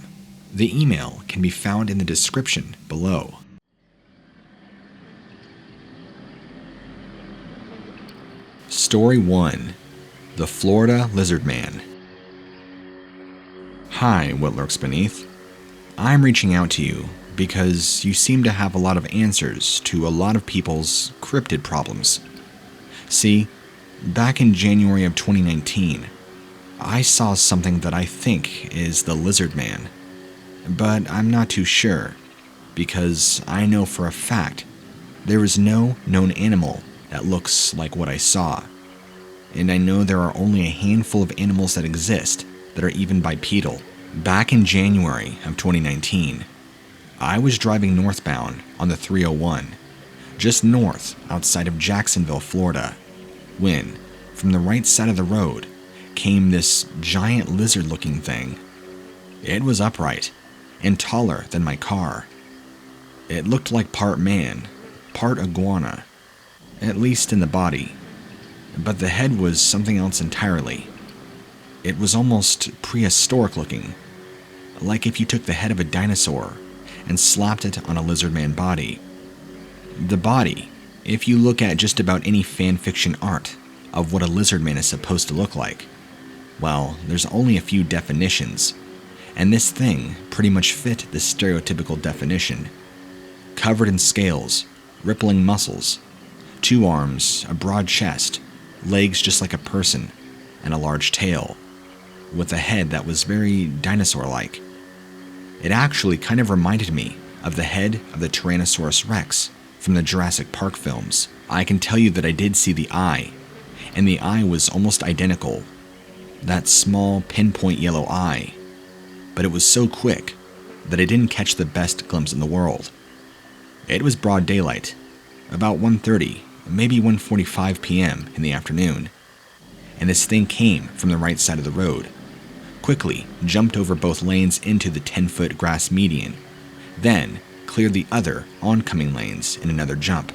The email can be found in the description below. Story 1. The Florida Lizard Man. Hi, What Lurks Beneath. I'm reaching out to you because you seem to have a lot of answers to a lot of people's cryptid problems. See, back in January of 2019, I saw something that I think is the Lizard Man, but I'm not too sure because I know for a fact there is no known animal that looks like what I saw, and I know there are only a handful of animals that exist that are even bipedal. Back in January of 2019, I was driving northbound on the 301, just north outside of Jacksonville, Florida, when, from the right side of the road, came this giant lizard-looking thing. It was upright and taller than my car. It looked like part man, part iguana, at least in the body, but the head was something else entirely. It was almost prehistoric looking, like if you took the head of a dinosaur and slapped it on a lizardman body. The body, if you look at just about any fanfiction art of what a lizardman is supposed to look like, well, there's only a few definitions, and this thing pretty much fit the stereotypical definition. Covered in scales, rippling muscles, 2 arms, a broad chest, legs just like a person, and a large tail, with a head that was very dinosaur-like. It actually kind of reminded me of the head of the Tyrannosaurus Rex from the Jurassic Park films. I can tell you that I did see the eye, and the eye was almost identical. That small pinpoint yellow eye. But it was so quick that I didn't catch the best glimpse in the world. It was broad daylight, about 1:30, maybe 1:45 p.m. in the afternoon, and this thing came from the right side of the road, quickly jumped over both lanes into the 10-foot grass median, then cleared the other oncoming lanes in another jump.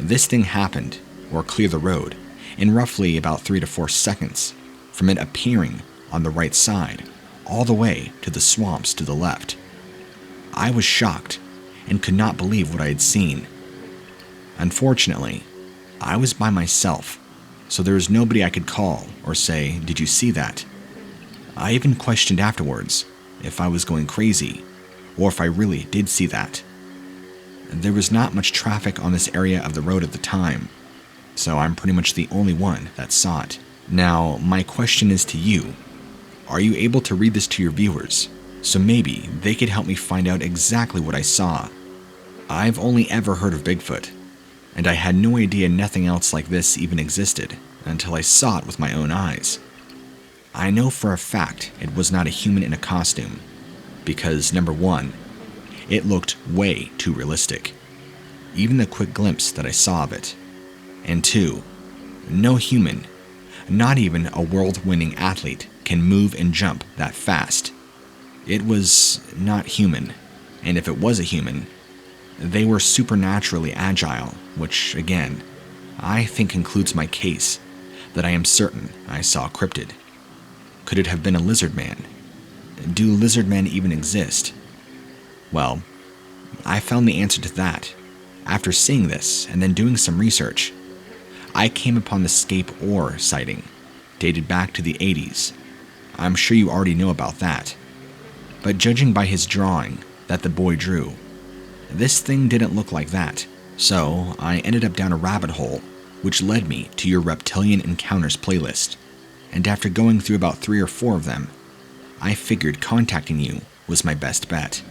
This thing happened, or cleared the road, in roughly about 3 to 4 seconds from it appearing on the right side, all the way to the swamps to the left. I was shocked and could not believe what I had seen. Unfortunately, I was by myself, so there was nobody I could call or say, "Did you see that?" I even questioned afterwards if I was going crazy, or if I really did see that. There was not much traffic on this area of the road at the time, so I'm pretty much the only one that saw it. Now, my question is to you. Are you able to read this to your viewers, so maybe they could help me find out exactly what I saw? I've only ever heard of Bigfoot, and I had no idea nothing else like this even existed until I saw it with my own eyes. I know for a fact it was not a human in a costume, because number 1, it looked way too realistic, even the quick glimpse that I saw of it, and 2, no human, not even a world-winning athlete, can move and jump that fast. It was not human, and if it was a human, they were supernaturally agile, which, again, I think concludes my case that I am certain I saw a cryptid. Could it have been a lizard man? Do lizard men even exist? Well, I found the answer to that. After seeing this and then doing some research, I came upon the Scape Ore sighting, dated back to the 80s. I'm sure you already know about that. But judging by his drawing that the boy drew, this thing didn't look like that. So I ended up down a rabbit hole, which led me to your Reptilian Encounters playlist. And after going through about 3 or 4 of them, I figured contacting you was my best bet.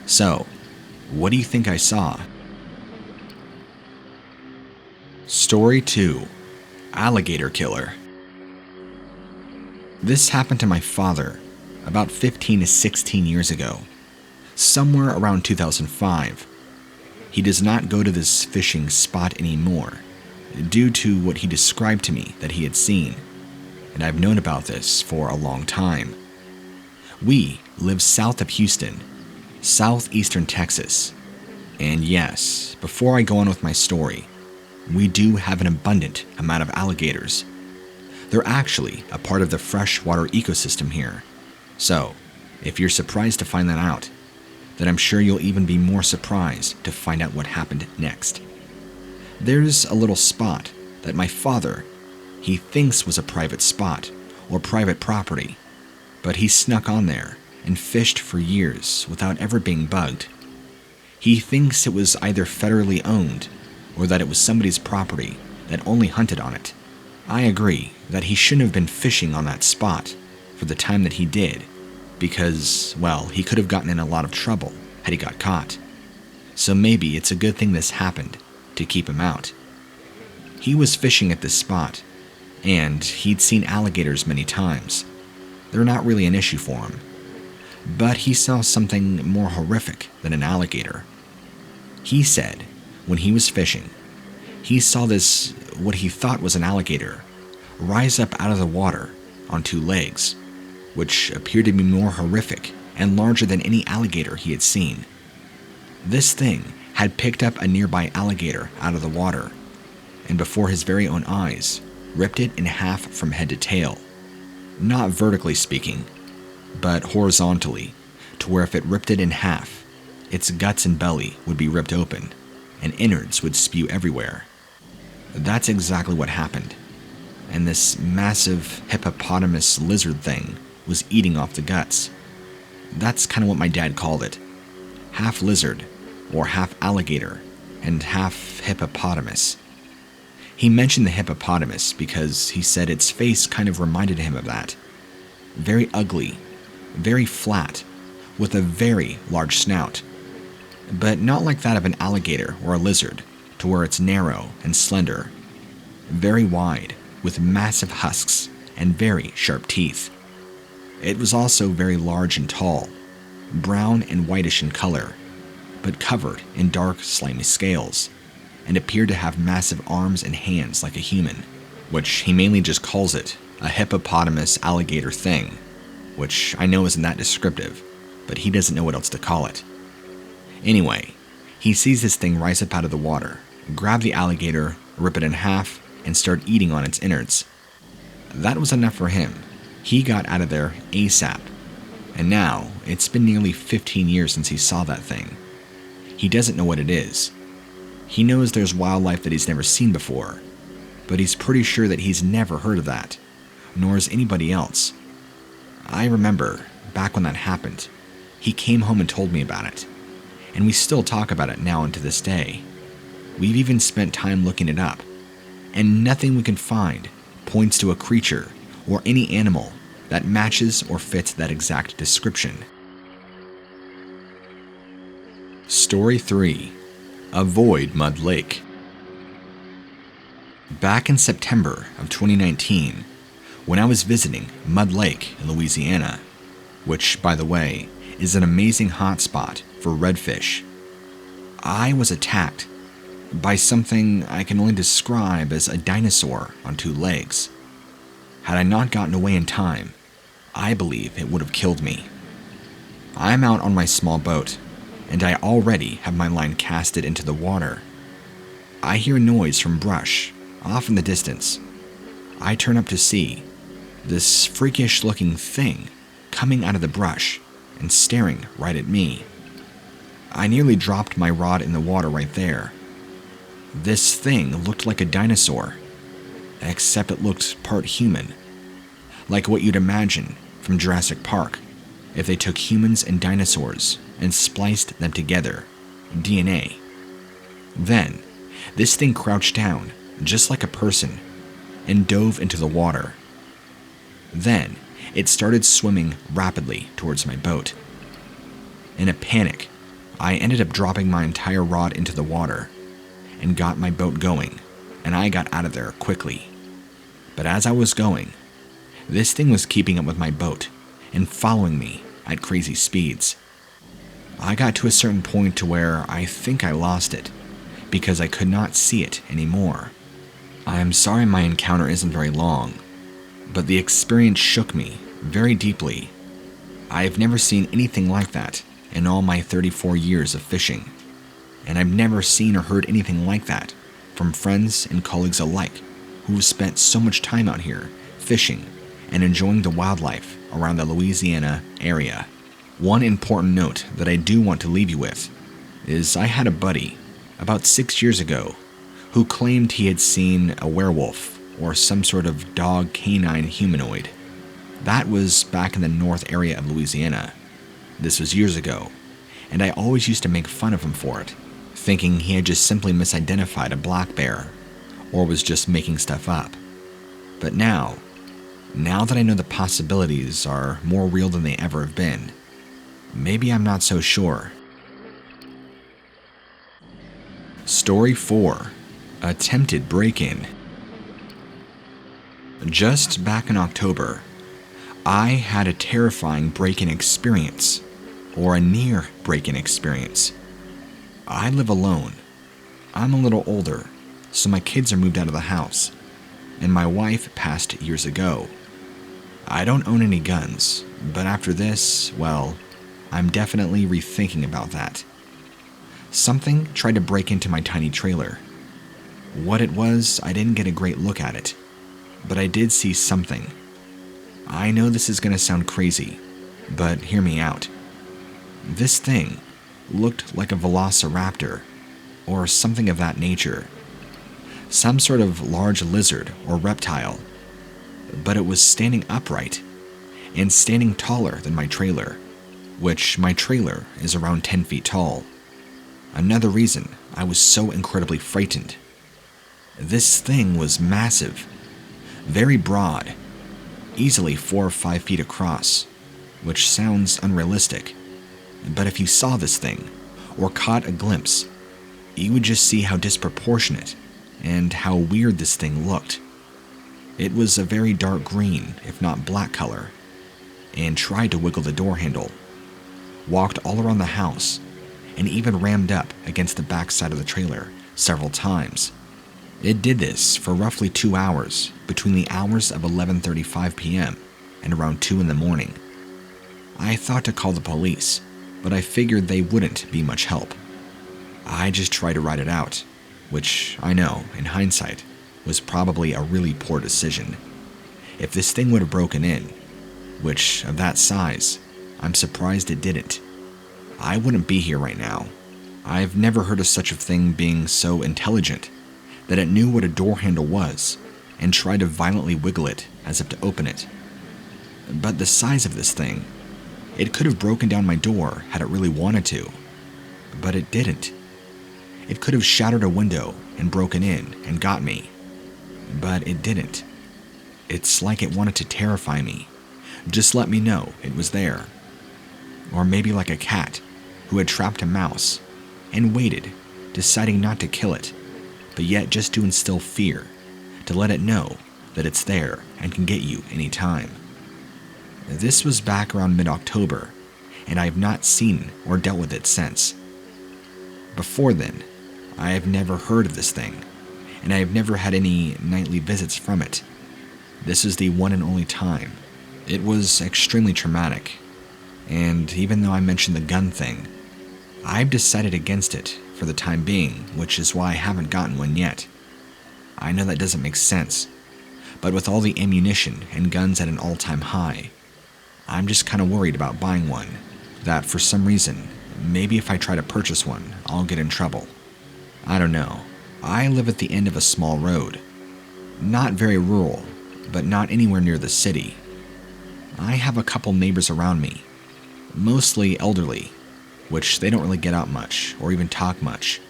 So, what do you think I saw? Story 2. Alligator Killer. This happened to my father about 15 to 16 years ago, somewhere around 2005. He does not go to this fishing spot anymore, due to what he described to me that he had seen, and I've known about this for a long time. We live south of Houston, southeastern Texas, and yes, before I go on with my story, we do have an abundant amount of alligators. They're actually a part of the freshwater ecosystem here, so if you're surprised to find that out, then I'm sure you'll even be more surprised to find out what happened next. There's a little spot that my father, he thinks was a private spot or private property, but he snuck on there and fished for years without ever being bugged. He thinks it was either federally owned or that it was somebody's property that only hunted on it. I agree that he shouldn't have been fishing on that spot for the time that he did, because, well, he could have gotten in a lot of trouble had he got caught. So maybe it's a good thing this happened to keep him out. He was fishing at this spot, and he'd seen alligators many times. They're not really an issue for him. But he saw something more horrific than an alligator. He said, when he was fishing, he saw this, what he thought was an alligator, rise up out of the water on 2 legs, which appeared to be more horrific and larger than any alligator he had seen. This thing had picked up a nearby alligator out of the water, and before his very own eyes, ripped it in half from head to tail. Not vertically speaking, but horizontally, to where if it ripped it in half, its guts and belly would be ripped open, and innards would spew everywhere. That's exactly what happened, and this massive hippopotamus lizard thing was eating off the guts. That's kind of what my dad called it. Half lizard, or half alligator, and half hippopotamus. He mentioned the hippopotamus because he said its face kind of reminded him of that. Very ugly, very flat, with a very large snout. But not like that of an alligator or a lizard, to where it's narrow and slender. Very wide, with massive husks and very sharp teeth. It was also very large and tall, brown and whitish in color, but covered in dark, slimy scales, and appeared to have massive arms and hands like a human, which he mainly just calls it a hippopotamus alligator thing, which I know isn't that descriptive, but he doesn't know what else to call it. Anyway, he sees this thing rise up out of the water, grab the alligator, rip it in half, and start eating on its innards. That was enough for him. He got out of there ASAP, and now it's been nearly 15 years since he saw that thing. He doesn't know what it is. He knows there's wildlife that he's never seen before, but he's pretty sure that he's never heard of that, nor has anybody else. I remember, back when that happened, he came home and told me about it, and we still talk about it now and to this day. We've even spent time looking it up, and nothing we can find points to a creature or any animal that matches or fits that exact description. Story 3. Avoid Mud Lake. Back in September of 2019, when I was visiting Mud Lake in Louisiana, which, by the way, is an amazing hotspot for redfish, I was attacked by something I can only describe as a dinosaur on 2 legs. Had I not gotten away in time, I believe it would have killed me. I'm out on my small boat, and I already have my line casted into the water. I hear noise from brush, off in the distance. I turn up to see this freakish-looking thing coming out of the brush and staring right at me. I nearly dropped my rod in the water right there. This thing looked like a dinosaur, except it looked part human, like what you'd imagine from Jurassic Park if they took humans and dinosaurs and spliced them together, DNA. Then, this thing crouched down, just like a person, and dove into the water. Then, it started swimming rapidly towards my boat. In a panic, I ended up dropping my entire rod into the water and got my boat going, and I got out of there quickly. But as I was going, this thing was keeping up with my boat and following me at crazy speeds. I got to a certain point to where I think I lost it because I could not see it anymore. I am sorry my encounter isn't very long, but the experience shook me very deeply. I have never seen anything like that in all my 34 years of fishing, and I've never seen or heard anything like that from friends and colleagues alike who have spent so much time out here fishing and enjoying the wildlife around the Louisiana area. One important note that I do want to leave you with is I had a buddy about 6 years ago who claimed he had seen a werewolf or some sort of dog canine humanoid. That was back in the north area of Louisiana. This was years ago, and I always used to make fun of him for it, thinking he had just simply misidentified a black bear or was just making stuff up. But now that I know the possibilities are more real than they ever have been, maybe I'm not so sure. Story 4. Attempted break-in. Just back in October, I had a terrifying break-in experience, or a near break-in experience. I live alone. I'm a little older, so my kids are moved out of the house, and my wife passed years ago. I don't own any guns, but after this, well, I'm definitely rethinking about that. Something tried to break into my tiny trailer. What it was, I didn't get a great look at it, but I did see something. I know this is going to sound crazy, But hear me out. This thing looked like a velociraptor, or something of that nature. Some sort of large lizard or reptile, but it was standing upright and standing taller than my trailer, which my trailer is around 10 feet tall. Another reason I was so incredibly frightened. This thing was massive, very broad, easily 4 or 5 feet across, which sounds unrealistic. But if you saw this thing, or caught a glimpse, you would just see how disproportionate and how weird this thing looked. It was a very dark green, if not black color, and tried to wiggle the door handle, walked all around the house, and even rammed up against the back side of the trailer several times. It did this for roughly 2 hours, between the hours of 11:35 p.m. and around 2 in the morning. I thought to call the police, but I figured they wouldn't be much help. I just tried to ride it out, which I know, in hindsight, was probably a really poor decision. If this thing would have broken in, which of that size, I'm surprised it didn't, I wouldn't be here right now. I've never heard of such a thing being so intelligent that it knew what a door handle was and tried to violently wiggle it as if to open it. But the size of this thing, it could have broken down my door had it really wanted to, but it didn't. It could have shattered a window and broken in and got me, but it didn't. It's like it wanted to terrify me, just let me know it was there. Or maybe like a cat who had trapped a mouse and waited, deciding not to kill it, but yet just to instill fear, to let it know that it's there and can get you anytime. This was back around mid-October, and I have not seen or dealt with it since. Before then, I have never heard of this thing, and I have never had any nightly visits from it. This is the one and only time. It was extremely traumatic, and even though I mentioned the gun thing, I've decided against it for the time being, which is why I haven't gotten one yet. I know that doesn't make sense, but with all the ammunition and guns at an all-time high, I'm just kind of worried about buying one, that for some reason, maybe if I try to purchase one, I'll get in trouble. I don't know. I live at the end of a small road. Not very rural, but not anywhere near the city. I have a couple neighbors around me, mostly elderly, which they don't really get out much or even talk much.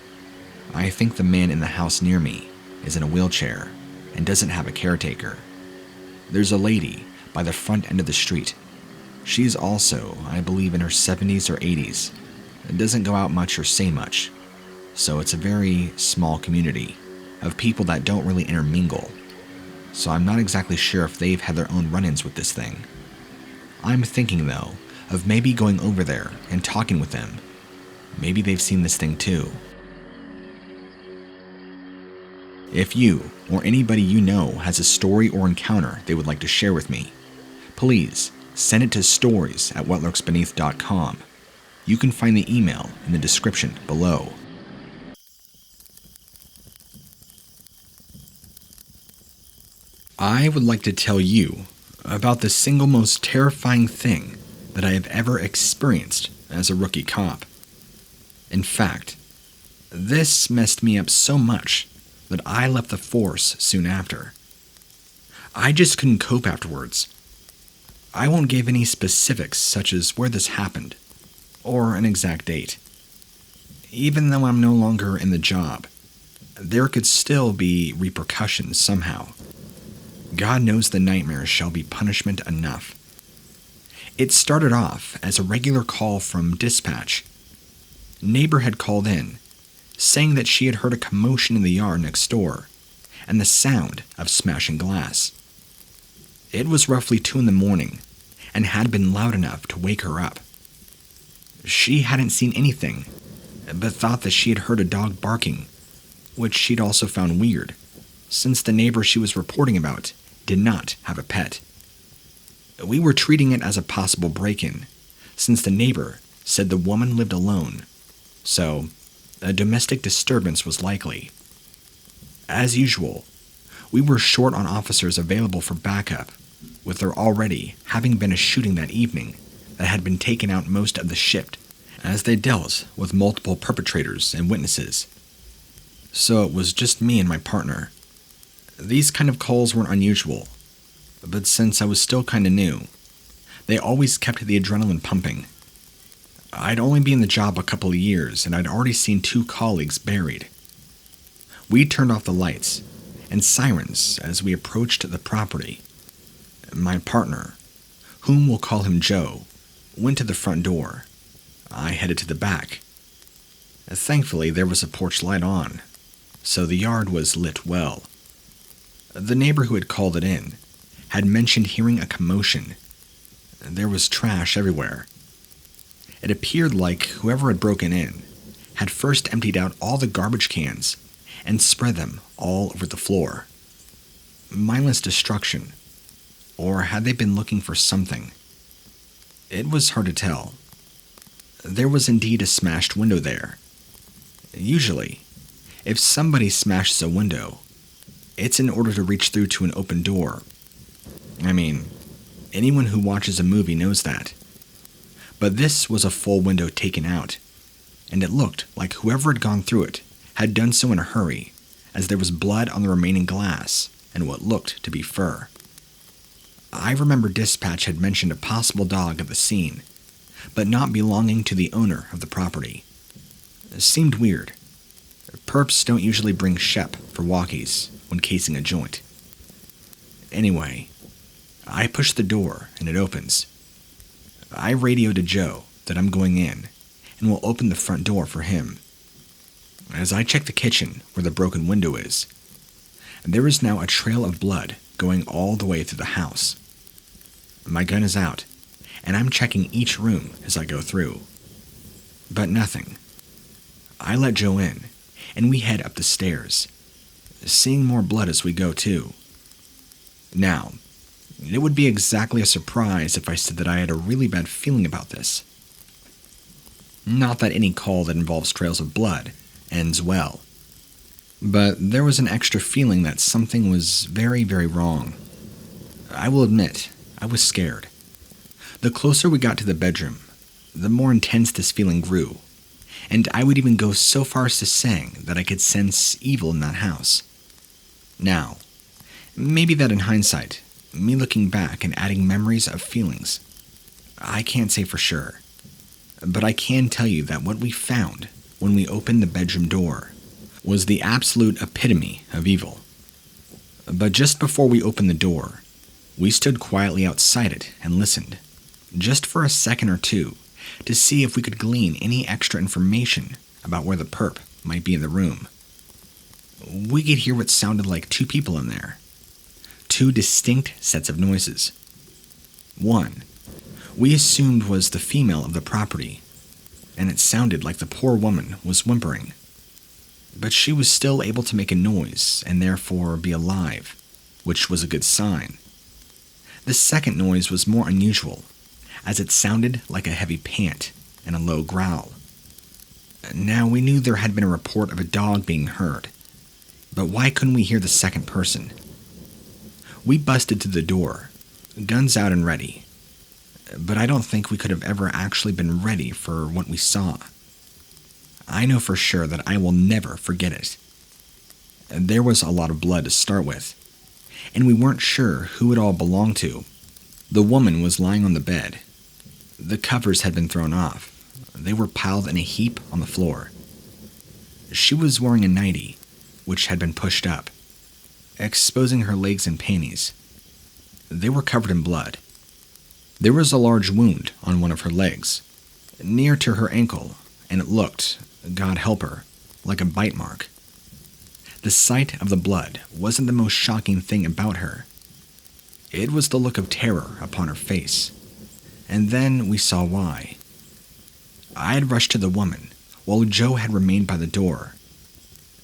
I think the man in the house near me is in a wheelchair and doesn't have a caretaker. There's a lady by the front end of the street. She's also, I believe, in her 70s or 80s and doesn't go out much or say much. So it's a very small community of people that don't really intermingle. So I'm not exactly sure if they've had their own run-ins with this thing. I'm thinking, though, of maybe going over there and talking with them. Maybe they've seen this thing too. If you or anybody you know has a story or encounter they would like to share with me, please send it to stories@whatlurksbeneath.com. You can find the email in the description below. I would like to tell you about the single most terrifying thing that I have ever experienced as a rookie cop. In fact, this messed me up so much that I left the force soon after. I just couldn't cope afterwards. I won't give any specifics such as where this happened, or an exact date. Even though I'm no longer in the job, there could still be repercussions somehow. God knows the nightmare shall be punishment enough. It started off as a regular call from dispatch. Neighbor had called in, saying that she had heard a commotion in the yard next door, and the sound of smashing glass. It was roughly 2 in the morning, and had been loud enough to wake her up. She hadn't seen anything, but thought that she had heard a dog barking, which she'd also found weird, since the neighbor she was reporting about did not have a pet. We were treating it as a possible break-in, since the neighbor said the woman lived alone, so a domestic disturbance was likely. As usual, we were short on officers available for backup, with there already having been a shooting that evening that had been taken out most of the shift, as they dealt with multiple perpetrators and witnesses. So it was just me and my partner. These kind of calls weren't unusual, but since I was still kinda new, they always kept the adrenaline pumping. I'd only been in the job a couple of years, and I'd already seen 2 colleagues buried. We turned off the lights and sirens as we approached the property. My partner, whom we'll call him Joe, went to the front door. I headed to the back. Thankfully, there was a porch light on, so the yard was lit well. The neighbor who had called it in had mentioned hearing a commotion. There was trash everywhere. It appeared like whoever had broken in had first emptied out all the garbage cans and spread them all over the floor. Mindless destruction. Or had they been looking for something? It was hard to tell. There was indeed a smashed window there. Usually, if somebody smashes a window, it's in order to reach through to an open door. I mean, anyone who watches a movie knows that. But this was a full window taken out, and it looked like whoever had gone through it had done so in a hurry, as there was blood on the remaining glass and what looked to be fur. I remember dispatch had mentioned a possible dog at the scene, but not belonging to the owner of the property. It seemed weird. Perps don't usually bring Shep for walkies when casing a joint. Anyway, I push the door and it opens. I radio to Joe that I'm going in and will open the front door for him. As I check the kitchen where the broken window is, there is now a trail of blood going all the way through the house. My gun is out, and I'm checking each room as I go through. But nothing. I let Joe in, and we head up the stairs, seeing more blood as we go too. Now, it would be exactly a surprise if I said that I had a really bad feeling about this. Not that any call that involves trails of blood ends well, but there was an extra feeling that something was very, very wrong. I will admit, I was scared. The closer we got to the bedroom, the more intense this feeling grew, and I would even go so far as to saying that I could sense evil in that house. Now, maybe that in hindsight, me looking back and adding memories of feelings, I can't say for sure, but I can tell you that what we found when we opened the bedroom door was the absolute epitome of evil. But just before we opened the door, we stood quietly outside it and listened, just for a second or two, to see if we could glean any extra information about where the perp might be in the room. We could hear what sounded like 2 people in there. 2 distinct sets of noises. One, we assumed was the female of the property, and it sounded like the poor woman was whimpering. But she was still able to make a noise and therefore be alive, which was a good sign. The second noise was more unusual, as it sounded like a heavy pant and a low growl. Now, we knew there had been a report of a dog being heard, but why couldn't we hear the second person? We busted through the door, guns out and ready, but I don't think we could have ever actually been ready for what we saw. I know for sure that I will never forget it. There was a lot of blood to start with, and we weren't sure who it all belonged to. The woman was lying on the bed. The covers had been thrown off. They were piled in a heap on the floor. She was wearing a nightie, which had been pushed up, exposing her legs and panties. They were covered in blood. There was a large wound on one of her legs, near to her ankle, and it looked, God help her, like a bite mark. The sight of the blood wasn't the most shocking thing about her. It was the look of terror upon her face, and then we saw why. I had rushed to the woman, while Joe had remained by the door,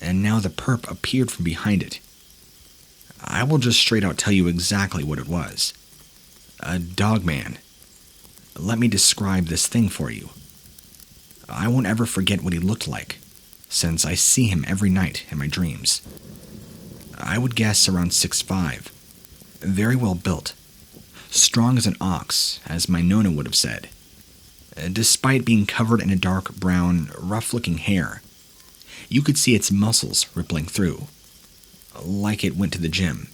and now the perp appeared from behind it. I will just straight out tell you exactly what it was. A dogman. Let me describe this thing for you. I won't ever forget what he looked like, since I see him every night in my dreams. I would guess around 6'5", very well built, strong as an ox, as my Nona would have said, Despite being covered in a dark brown, rough-looking hair, you could see its muscles rippling through, like it went to the gym.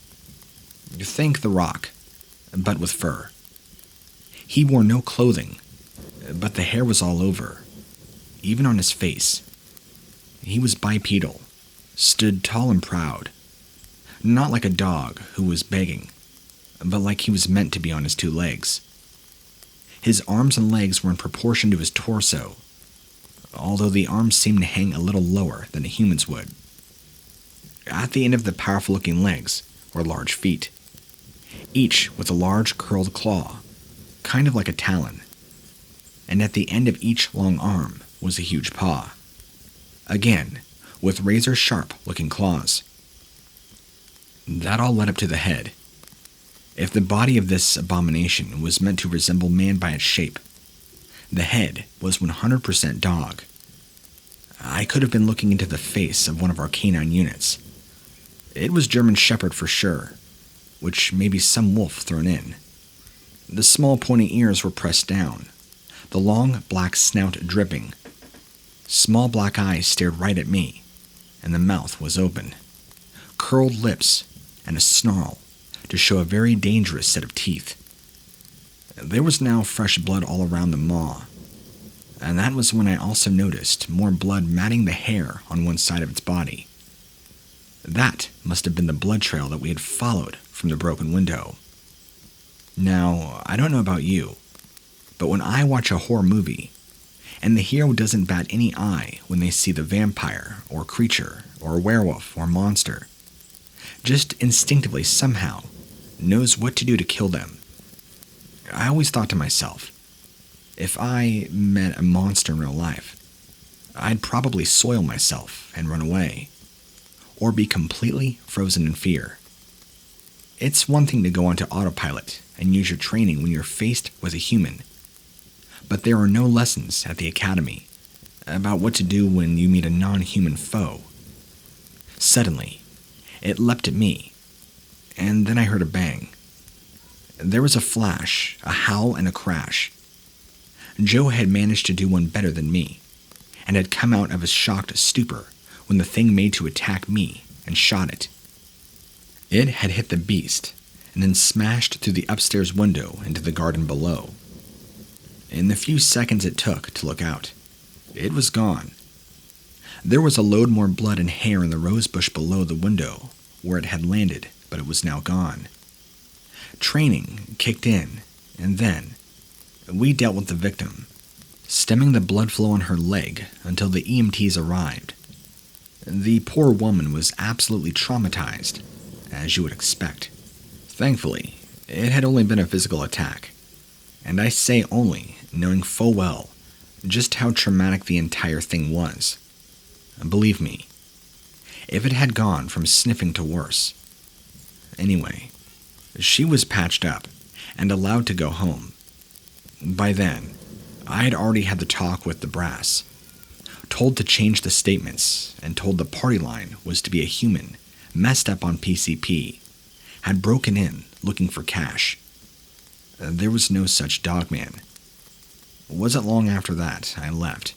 Think The Rock, but with fur. He wore no clothing, but the hair was all over, even on his face. He was bipedal, stood tall and proud, not like a dog who was begging, but like he was meant to be on his two legs. His arms and legs were in proportion to his torso, although the arms seemed to hang a little lower than a human's would. At the end of the powerful-looking legs were large feet, each with a large curled claw, kind of like a talon, and at the end of each long arm was a huge paw, again with razor-sharp looking claws. That all led up to the head. If the body of this abomination was meant to resemble man by its shape, the head was 100% dog. I could have been looking into the face of one of our canine units. It was German Shepherd for sure, which may be some wolf thrown in. The small pointy ears were pressed down, the long black snout dripping. Small black eyes stared right at me, and the mouth was open. Curled lips and a snarl to show a very dangerous set of teeth. There was now fresh blood all around the maw, and that was when I also noticed more blood matting the hair on one side of its body. That must have been the blood trail that we had followed from the broken window. Now, I don't know about you, but when I watch a horror movie, and the hero doesn't bat any eye when they see the vampire, or creature, or werewolf, or monster, just instinctively somehow knows what to do to kill them. I always thought to myself, if I met a monster in real life, I'd probably soil myself and run away, or be completely frozen in fear. It's one thing to go onto autopilot and use your training when you're faced with a human, but there are no lessons at the academy about what to do when you meet a non-human foe. Suddenly, it leapt at me, and then I heard a bang. There was a flash, a howl, and a crash. Joe had managed to do one better than me, and had come out of his shocked stupor when the thing made to attack me and shot it. It had hit the beast, and then smashed through the upstairs window into the garden below. In the few seconds it took to look out, it was gone. There was a load more blood and hair in the rose bush below the window where it had landed, but it was now gone. Training kicked in, and then we dealt with the victim, stemming the blood flow on her leg until the EMTs arrived. The poor woman was absolutely traumatized, as you would expect. Thankfully, it had only been a physical attack, and I say only knowing full well just how traumatic the entire thing was. Believe me, if it had gone from sniffing to worse. Anyway, she was patched up and allowed to go home. By then, I had already had the talk with the brass, told to change the statements, and told the party line was to be a human, messed up on PCP, had broken in looking for cash. There was no such Dogman. It wasn't long after that I left.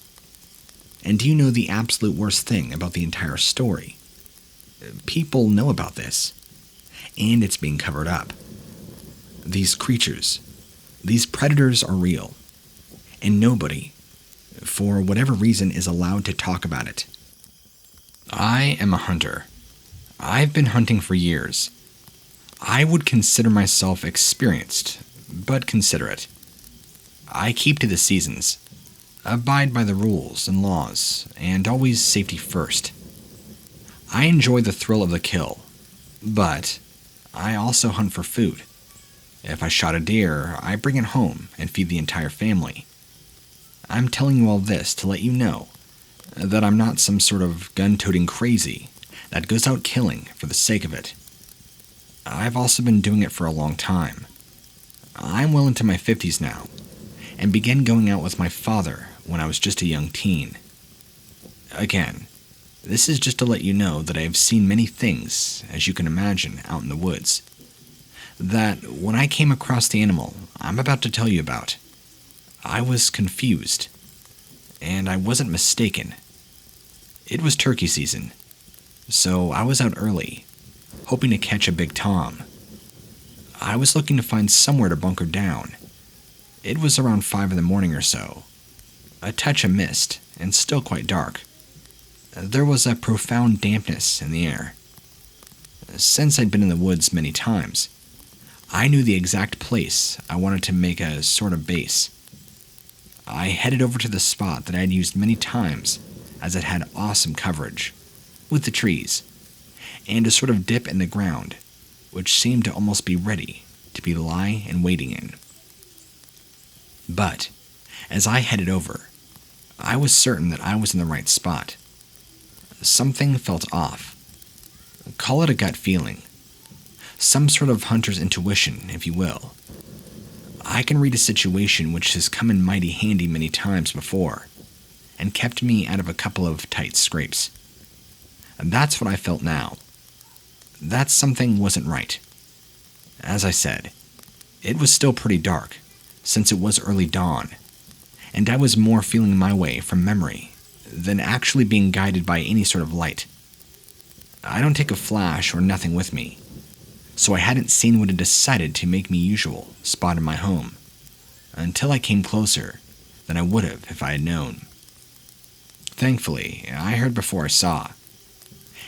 And do you know the absolute worst thing about the entire story? People know about this, and it's being covered up. These creatures, these predators are real, and nobody, for whatever reason, is allowed to talk about it. I am a hunter. I've been hunting for years. I would consider myself experienced, but considerate. I keep to the seasons, abide by the rules and laws, and always safety first. I enjoy the thrill of the kill, but I also hunt for food. If I shot a deer, I bring it home and feed the entire family. I'm telling you all this to let you know that I'm not some sort of gun-toting crazy that goes out killing for the sake of it. I've also been doing it for a long time. I'm well into my 50s now, and began going out with my father when I was just a young teen. Again, this is just to let you know that I have seen many things, as you can imagine, out in the woods. That when I came across the animal I'm about to tell you about, I was confused, and I wasn't mistaken. It was turkey season, so I was out early, hoping to catch a big tom. I was looking to find somewhere to bunker down. It was around 5 in the morning or so, a touch of mist, and still quite dark. There was a profound dampness in the air. Since I'd been in the woods many times, I knew the exact place I wanted to make a sort of base. I headed over to the spot that I had used many times, as it had awesome coverage, with the trees, and a sort of dip in the ground, which seemed to almost be ready to be lie and waiting in. But, as I headed over, I was certain that I was in the right spot. Something felt off. Call it a gut feeling. Some sort of hunter's intuition, if you will. I can read a situation which has come in mighty handy many times before, and kept me out of a couple of tight scrapes. And that's what I felt now. That something wasn't right. As I said, it was still pretty dark, since it was early dawn, and I was more feeling my way from memory than actually being guided by any sort of light. I don't take a flash or nothing with me, so I hadn't seen what had decided to make me usual spot in my home, until I came closer than I would have if I had known. Thankfully, I heard before I saw,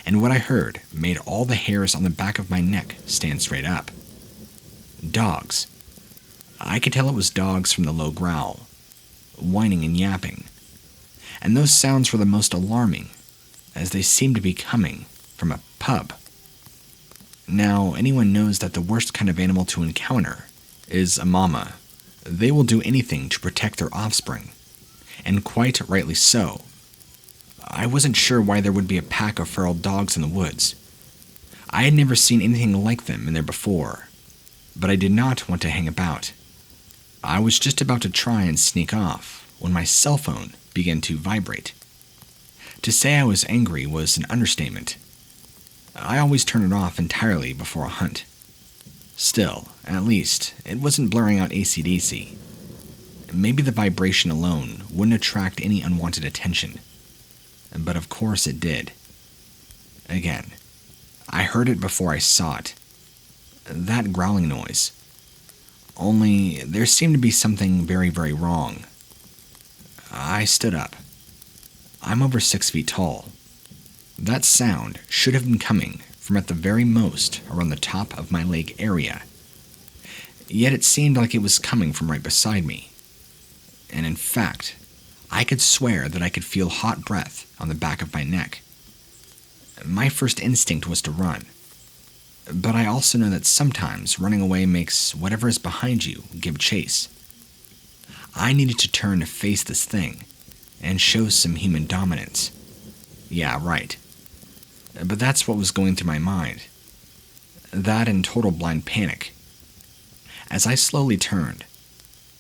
and what I heard made all the hairs on the back of my neck stand straight up. Dogs. I could tell it was dogs from the low growl, whining and yapping, and those sounds were the most alarming, as they seemed to be coming from a pub. Now, anyone knows that the worst kind of animal to encounter is a mama. They will do anything to protect their offspring, and quite rightly so. I wasn't sure why there would be a pack of feral dogs in the woods. I had never seen anything like them in there before, but I did not want to hang about. I was just about to try and sneak off when my cell phone began to vibrate. To say I was angry was an understatement. I always turn it off entirely before a hunt. Still, at least, it wasn't blurring out AC/DC. Maybe the vibration alone wouldn't attract any unwanted attention. But of course it did. Again, I heard it before I saw it. That growling noise. Only there seemed to be something very, very wrong. I stood up. I'm over 6 feet tall. That sound should have been coming from at the very most around the top of my leg area. Yet it seemed like it was coming from right beside me. And in fact, I could swear that I could feel hot breath on the back of my neck. My first instinct was to run. But I also know that sometimes running away makes whatever is behind you give chase. I needed to turn to face this thing and show some human dominance. Yeah, right. But that's what was going through my mind. That and total blind panic. As I slowly turned,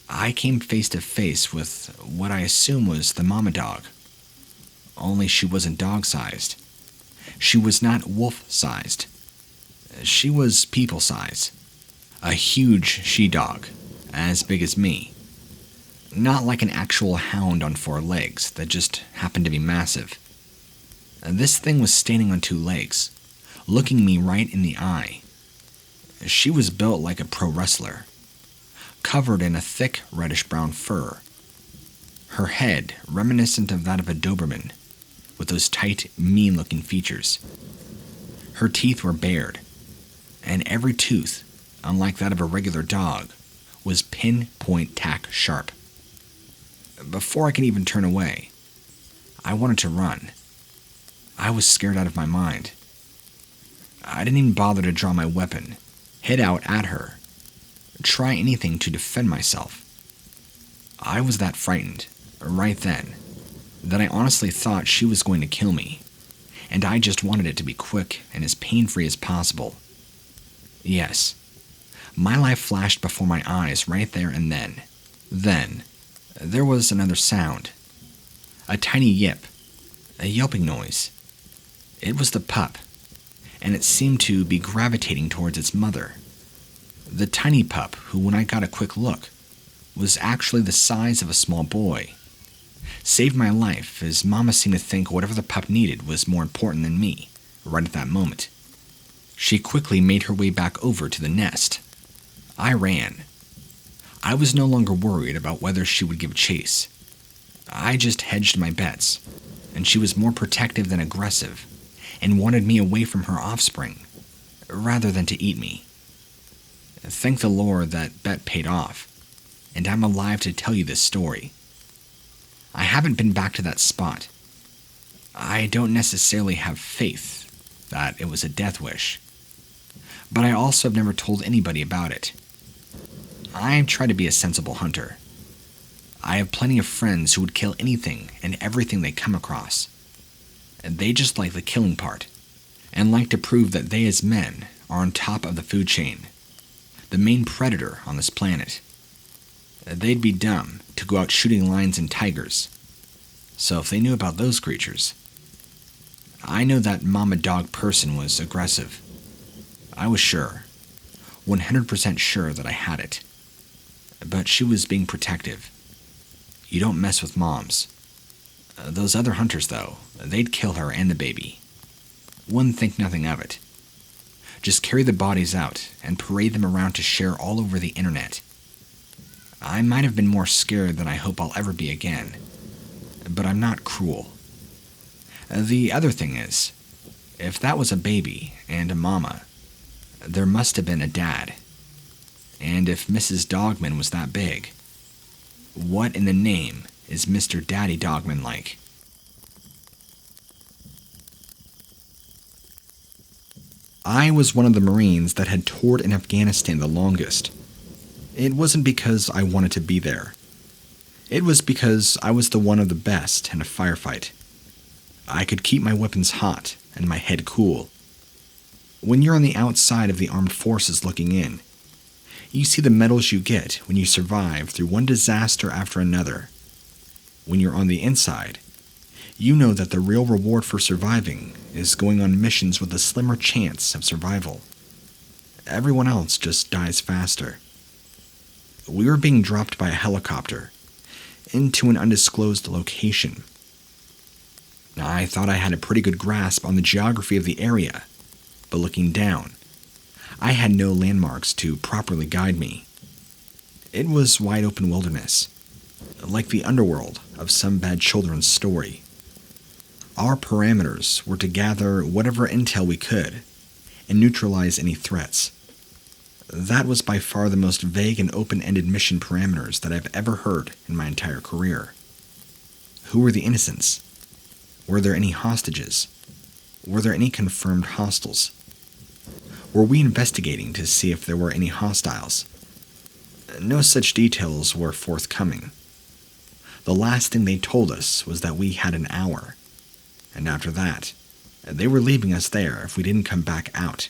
I came face to face with what I assume was the mama dog. Only she wasn't dog-sized. She was not wolf-sized. She was people-size. A huge she-dog, as big as me. Not like an actual hound on 4 legs that just happened to be massive. This thing was standing on 2 legs, looking me right in the eye. She was built like a pro wrestler, covered in a thick reddish-brown fur. Her head reminiscent of that of a Doberman, with those tight, mean-looking features. Her teeth were bared, and every tooth, unlike that of a regular dog, was pinpoint tack sharp. Before I could even turn away, I wanted to run. I was scared out of my mind. I didn't even bother to draw my weapon, head out at her, try anything to defend myself. I was that frightened, right then, that I honestly thought she was going to kill me, and I just wanted it to be quick and as pain-free as possible. Yes, my life flashed before my eyes right there and then. Then, there was another sound. A tiny yip, a yelping noise. It was the pup, and it seemed to be gravitating towards its mother. The tiny pup who, when I got a quick look, was actually the size of a small boy. Saved my life, as Mama seemed to think whatever the pup needed was more important than me, right at that moment. She quickly made her way back over to the nest. I ran. I was no longer worried about whether she would give chase. I just hedged my bets, and she was more protective than aggressive, and wanted me away from her offspring, rather than to eat me. Thank the Lord that bet paid off, and I'm alive to tell you this story. I haven't been back to that spot. I don't necessarily have faith that it was a death wish, but I also have never told anybody about it. I try to be a sensible hunter. I have plenty of friends who would kill anything and everything they come across. They just like the killing part, and like to prove that they as men are on top of the food chain, the main predator on this planet. They'd be dumb to go out shooting lions and tigers, so if they knew about those creatures. I know that mama dog person was aggressive. I was sure, 100% sure that I had it. But she was being protective. You don't mess with moms. Those other hunters, though, they'd kill her and the baby. Wouldn't think nothing of it. Just carry the bodies out and parade them around to share all over the internet. I might have been more scared than I hope I'll ever be again, but I'm not cruel. The other thing is, if that was a baby and a mama, there must have been a dad. And if Mrs. Dogman was that big, what in the name is Mr. Daddy Dogman like? I was one of the Marines that had toured in Afghanistan the longest. It wasn't because I wanted to be there. It was because I was the one of the best in a firefight. I could keep my weapons hot and my head cool. When you're on the outside of the armed forces looking in, you see the medals you get when you survive through one disaster after another. When you're on the inside, you know that the real reward for surviving is going on missions with a slimmer chance of survival. Everyone else just dies faster. We were being dropped by a helicopter into an undisclosed location. I thought I had a pretty good grasp on the geography of the area, but looking down, I had no landmarks to properly guide me. It was wide open wilderness, like the underworld of some bad children's story. Our parameters were to gather whatever intel we could and neutralize any threats. That was by far the most vague and open-ended mission parameters that I've ever heard in my entire career. Who were the innocents? Were there any hostages? Were there any confirmed hostiles? Were we investigating to see if there were any hostiles? No such details were forthcoming. The last thing they told us was that we had an hour, and after that, they were leaving us there if we didn't come back out.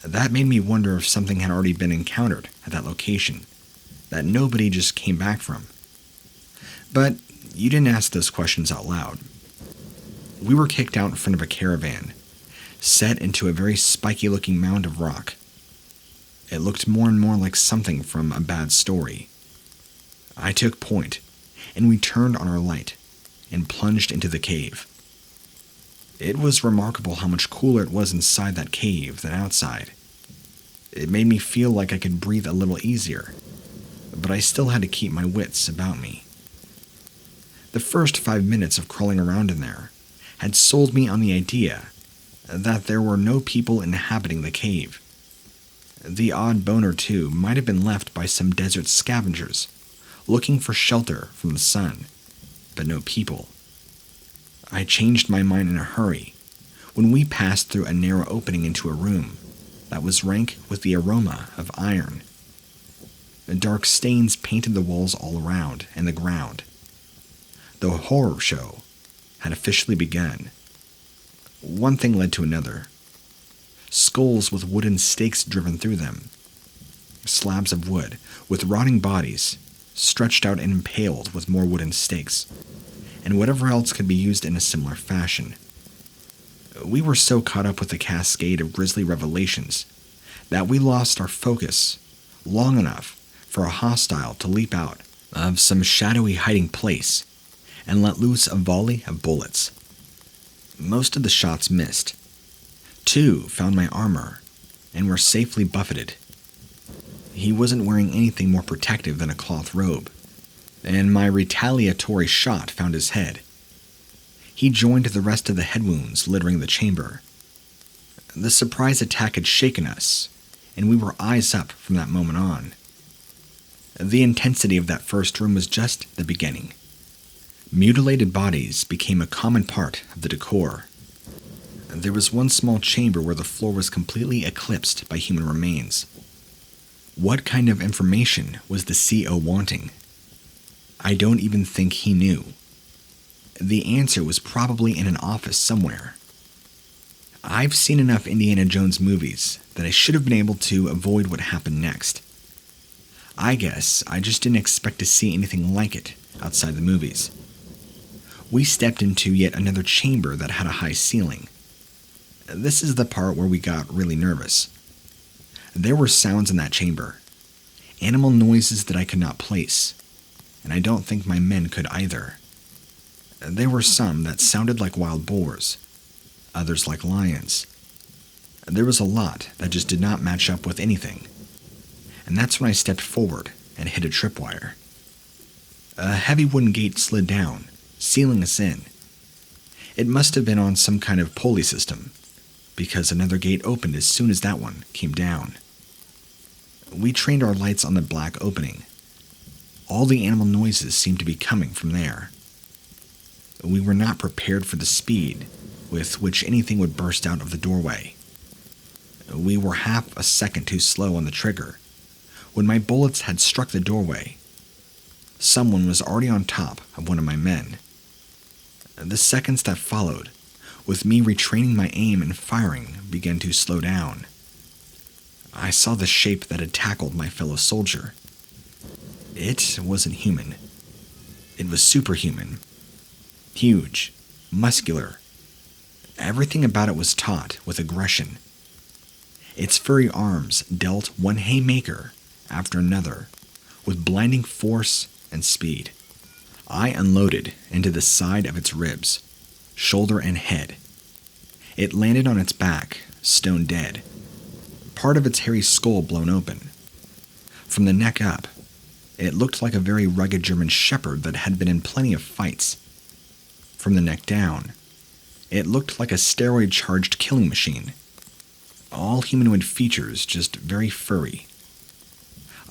That made me wonder if something had already been encountered at that location that nobody just came back from. But you didn't ask those questions out loud. We were kicked out in front of a caravan, set into a very spiky-looking mound of rock. It looked more and more like something from a bad story. I took point, and we turned on our light and plunged into the cave. It was remarkable how much cooler it was inside that cave than outside. It made me feel like I could breathe a little easier, but I still had to keep my wits about me. The first 5 minutes of crawling around in there had sold me on the idea that there were no people inhabiting the cave. The odd bone or two might have been left by some desert scavengers looking for shelter from the sun, but no people. I changed my mind in a hurry when we passed through a narrow opening into a room that was rank with the aroma of iron. Dark stains painted the walls all around and the ground. The horror show had officially begun. One thing led to another. Skulls with wooden stakes driven through them. Slabs of wood with rotting bodies stretched out and impaled with more wooden stakes, and whatever else could be used in a similar fashion. We were so caught up with the cascade of grisly revelations that we lost our focus long enough for a hostile to leap out of some shadowy hiding place and let loose a volley of bullets. Most of the shots missed. 2 found my armor and were safely buffeted. He wasn't wearing anything more protective than a cloth robe, and my retaliatory shot found his head. He joined the rest of the head wounds littering the chamber. The surprise attack had shaken us, and we were eyes up from that moment on. The intensity of that first room was just the beginning. Mutilated bodies became a common part of the decor. There was one small chamber where the floor was completely eclipsed by human remains. What kind of information was the CO wanting? I don't even think he knew. The answer was probably in an office somewhere. I've seen enough Indiana Jones movies that I should have been able to avoid what happened next. I guess I just didn't expect to see anything like it outside the movies. We stepped into yet another chamber that had a high ceiling. This is the part where we got really nervous. There were sounds in that chamber, animal noises that I could not place, and I don't think my men could either. There were some that sounded like wild boars, others like lions. There was a lot that just did not match up with anything, and that's when I stepped forward and hit a tripwire. A heavy wooden gate slid down, sealing us in. It must have been on some kind of pulley system, because another gate opened as soon as that one came down. We trained our lights on the black opening. All the animal noises seemed to be coming from there. We were not prepared for the speed with which anything would burst out of the doorway. We were half a second too slow on the trigger. When my bullets had struck the doorway, someone was already on top of one of my men. The seconds that followed, with me retraining my aim and firing, began to slow down. I saw the shape that had tackled my fellow soldier. It wasn't human. It was superhuman. Huge, muscular. Everything about it was taut with aggression. Its furry arms dealt one haymaker after another, with blinding force and speed. I unloaded into the side of its ribs, shoulder and head. It landed on its back, stone dead, part of its hairy skull blown open. From the neck up, it looked like a very rugged German shepherd that had been in plenty of fights. From the neck down, it looked like a steroid-charged killing machine. All humanoid features, just very furry.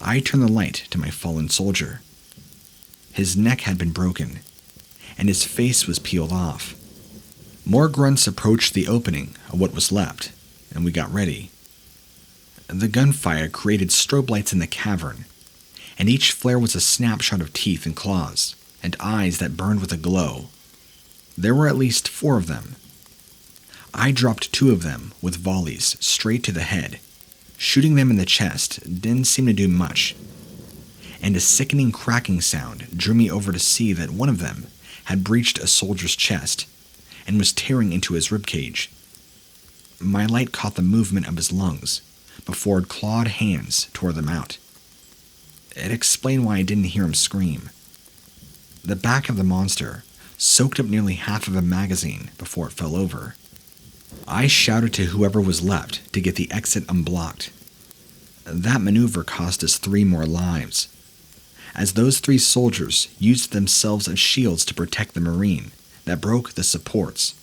I turned the light to my fallen soldier. His neck had been broken, and his face was peeled off. More grunts approached the opening of what was left, and we got ready. The gunfire created strobe lights in the cavern, and each flare was a snapshot of teeth and claws, and eyes that burned with a glow. There were at least 4 of them. I dropped 2 of them with volleys straight to the head. Shooting them in the chest didn't seem to do much, and a sickening cracking sound drew me over to see that one of them had breached a soldier's chest and was tearing into his ribcage. My light caught the movement of his lungs before clawed hands tore them out. It explained why I didn't hear him scream. The back of the monster soaked up nearly half of a magazine before it fell over. I shouted to whoever was left to get the exit unblocked. That maneuver cost us 3 more lives, as those 3 soldiers used themselves as shields to protect the Marine that broke the supports,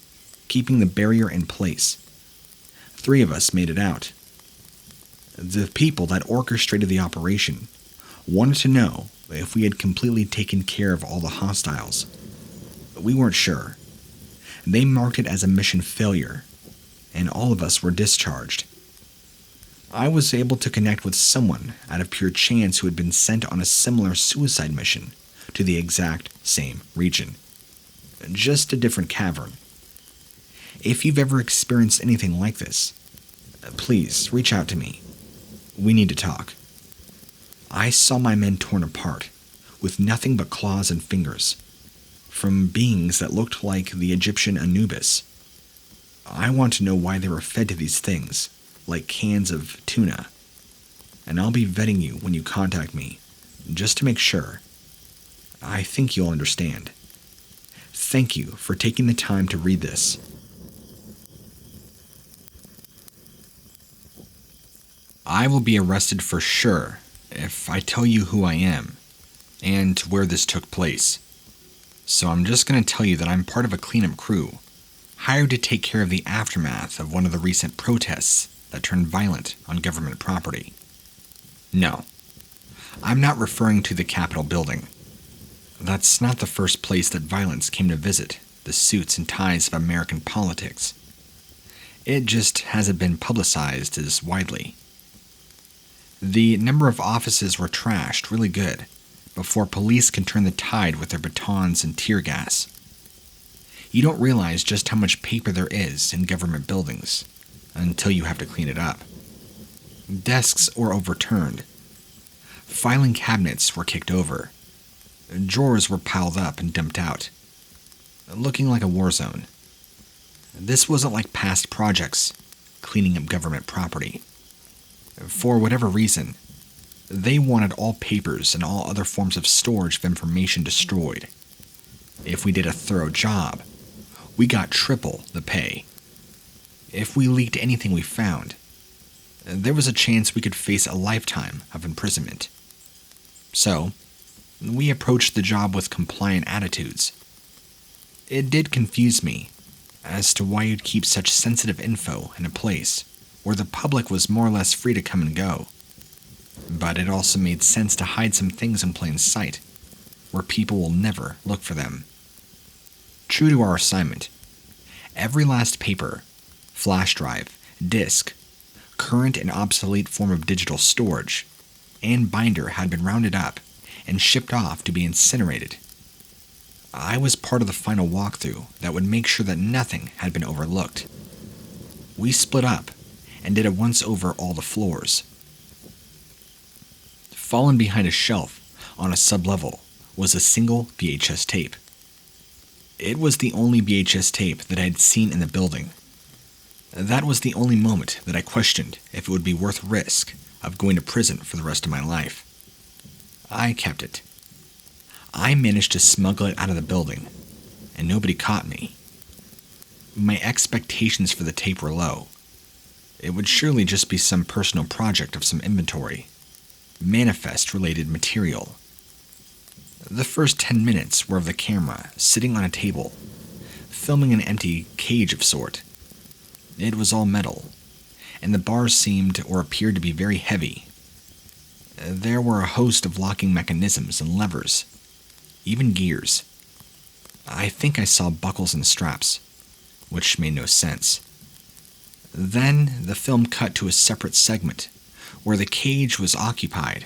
keeping the barrier in place. 3 of us made it out. The people that orchestrated the operation wanted to know if we had completely taken care of all the hostiles. We weren't sure. They marked it as a mission failure, and all of us were discharged. I was able to connect with someone out of pure chance who had been sent on a similar suicide mission to the exact same region. Just a different cavern. If you've ever experienced anything like this, please reach out to me. We need to talk. I saw my men torn apart, with nothing but claws and fingers, from beings that looked like the Egyptian Anubis. I want to know why they were fed to these things, like cans of tuna, and I'll be vetting you when you contact me just to make sure. I think you'll understand. Thank you for taking the time to read this. I will be arrested for sure if I tell you who I am and where this took place. So I'm just going to tell you that I'm part of a cleanup crew hired to take care of the aftermath of one of the recent protests that turned violent on government property. No, I'm not referring to the Capitol building. That's not the first place that violence came to visit the suits and ties of American politics. It just hasn't been publicized as widely. The number of offices were trashed really good before police can turn the tide with their batons and tear gas. You don't realize just how much paper there is in government buildings until you have to clean it up. Desks were overturned. Filing cabinets were kicked over. Drawers were piled up and dumped out, looking like a war zone. This wasn't like past projects, cleaning up government property. For whatever reason, they wanted all papers and all other forms of storage of information destroyed. If we did a thorough job, we got triple the pay. If we leaked anything we found, there was a chance we could face a lifetime of imprisonment. So, we approached the job with compliant attitudes. It did confuse me as to why you'd keep such sensitive info in a place where the public was more or less free to come and go. But it also made sense to hide some things in plain sight, where people will never look for them. True to our assignment, every last paper, flash drive, disk, current and obsolete form of digital storage, and binder had been rounded up and shipped off to be incinerated. I was part of the final walkthrough that would make sure that nothing had been overlooked. We split up and did a once-over all the floors. Fallen behind a shelf on a sub-level was a single VHS tape. It was the only VHS tape that I had seen in the building. That was the only moment that I questioned if it would be worth risk of going to prison for the rest of my life. I kept it. I managed to smuggle it out of the building, and nobody caught me. My expectations for the tape were low. It would surely just be some personal project of some inventory, manifest-related material. The first 10 minutes were of the camera sitting on a table, filming an empty cage of sort. It was all metal, and the bars seemed or appeared to be very heavy. There were a host of locking mechanisms and levers, even gears. I think I saw buckles and straps, which made no sense. Then the film cut to a separate segment where the cage was occupied.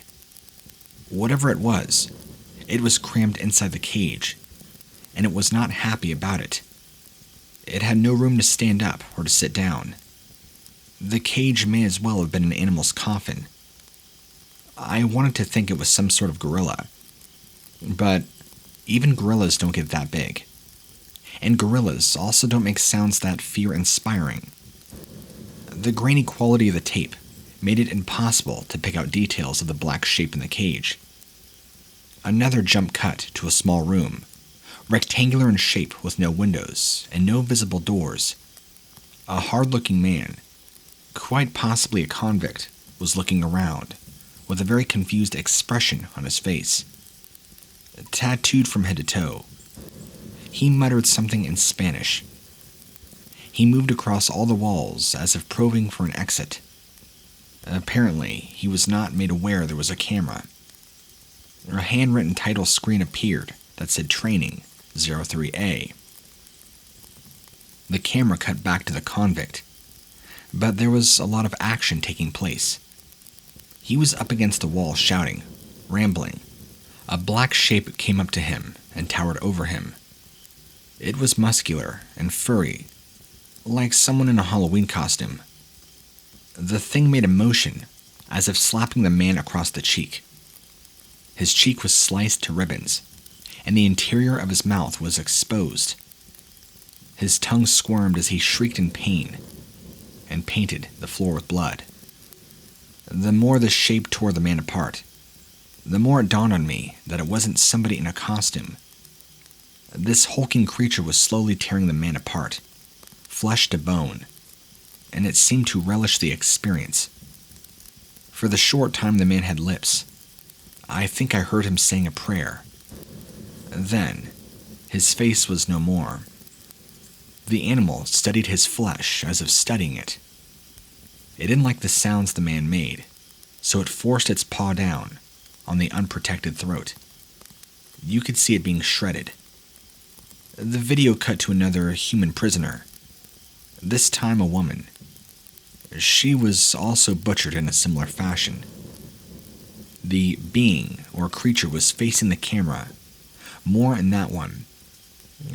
Whatever it was crammed inside the cage, and it was not happy about it. It had no room to stand up or to sit down. The cage may as well have been an animal's coffin. I wanted to think it was some sort of gorilla, but even gorillas don't get that big. And gorillas also don't make sounds that fear-inspiring. The grainy quality of the tape made it impossible to pick out details of the black shape in the cage. Another jump cut to a small room, rectangular in shape with no windows and no visible doors. A hard-looking man, quite possibly a convict, was looking around, with a very confused expression on his face. Tattooed from head to toe, he muttered something in Spanish. He moved across all the walls as if probing for an exit. Apparently, he was not made aware there was a camera. A handwritten title screen appeared that said Training 03A. The camera cut back to the convict, but there was a lot of action taking place. He was up against the wall shouting, rambling. A black shape came up to him and towered over him. It was muscular and furry, like someone in a Halloween costume. The thing made a motion, as if slapping the man across the cheek. His cheek was sliced to ribbons, and the interior of his mouth was exposed. His tongue squirmed as he shrieked in pain, and painted the floor with blood. The more the shape tore the man apart, the more it dawned on me that it wasn't somebody in a costume. This hulking creature was slowly tearing the man apart, flesh to bone, and it seemed to relish the experience. For the short time the man had lips, I think I heard him saying a prayer. Then, his face was no more. The animal studied his flesh as if studying it. It didn't like the sounds the man made, so it forced its paw down on the unprotected throat. You could see it being shredded. The video cut to another human prisoner, this time a woman. She was also butchered in a similar fashion. The being or creature was facing the camera, more in that one,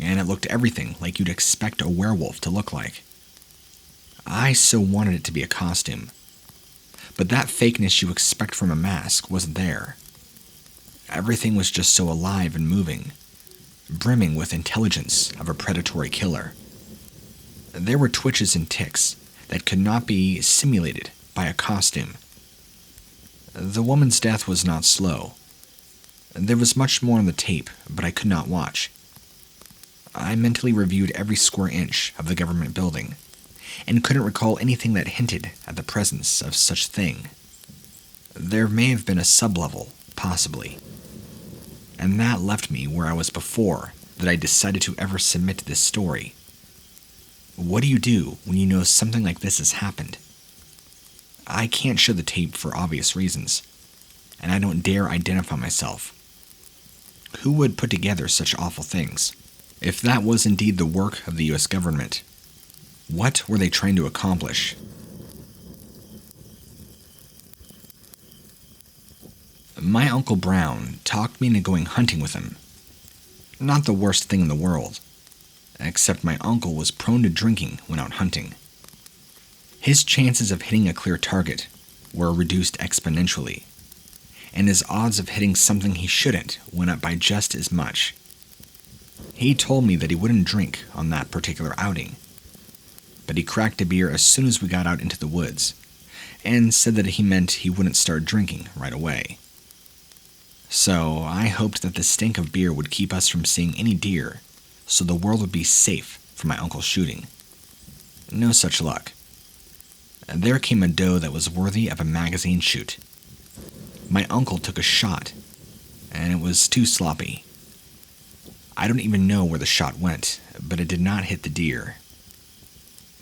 and it looked everything like you'd expect a werewolf to look like. I so wanted it to be a costume, but that fakeness you expect from a mask wasn't there. Everything was just so alive and moving, brimming with intelligence of a predatory killer. There were twitches and ticks that could not be simulated by a costume. The woman's death was not slow. There was much more on the tape, but I could not watch. I mentally reviewed every square inch of the government building, and couldn't recall anything that hinted at the presence of such thing. There may have been a sublevel, possibly. And that left me where I was before that I decided to ever submit this story. What do you do when you know something like this has happened? I can't show the tape for obvious reasons, and I don't dare identify myself. Who would put together such awful things? If that was indeed the work of the US government, what were they trying to accomplish? My Uncle Brown talked me into going hunting with him. Not the worst thing in the world, except my uncle was prone to drinking when out hunting. His chances of hitting a clear target were reduced exponentially, and his odds of hitting something he shouldn't went up by just as much. He told me that he wouldn't drink on that particular outing, but he cracked a beer as soon as we got out into the woods, and said that he meant he wouldn't start drinking right away. So I hoped that the stink of beer would keep us from seeing any deer, so the world would be safe from my uncle's shooting. No such luck. There came a doe that was worthy of a magazine shoot. My uncle took a shot, and it was too sloppy. I don't even know where the shot went, but it did not hit the deer.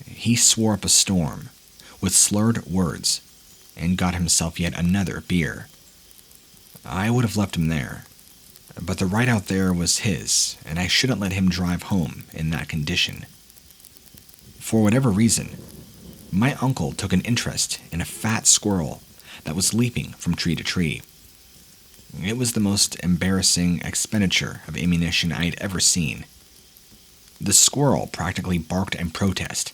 He swore up a storm, with slurred words, and got himself yet another beer. I would have left him there, but the ride out there was his, and I shouldn't let him drive home in that condition. For whatever reason, my uncle took an interest in a fat squirrel that was leaping from tree to tree. It was the most embarrassing expenditure of ammunition I had ever seen. The squirrel practically barked in protest,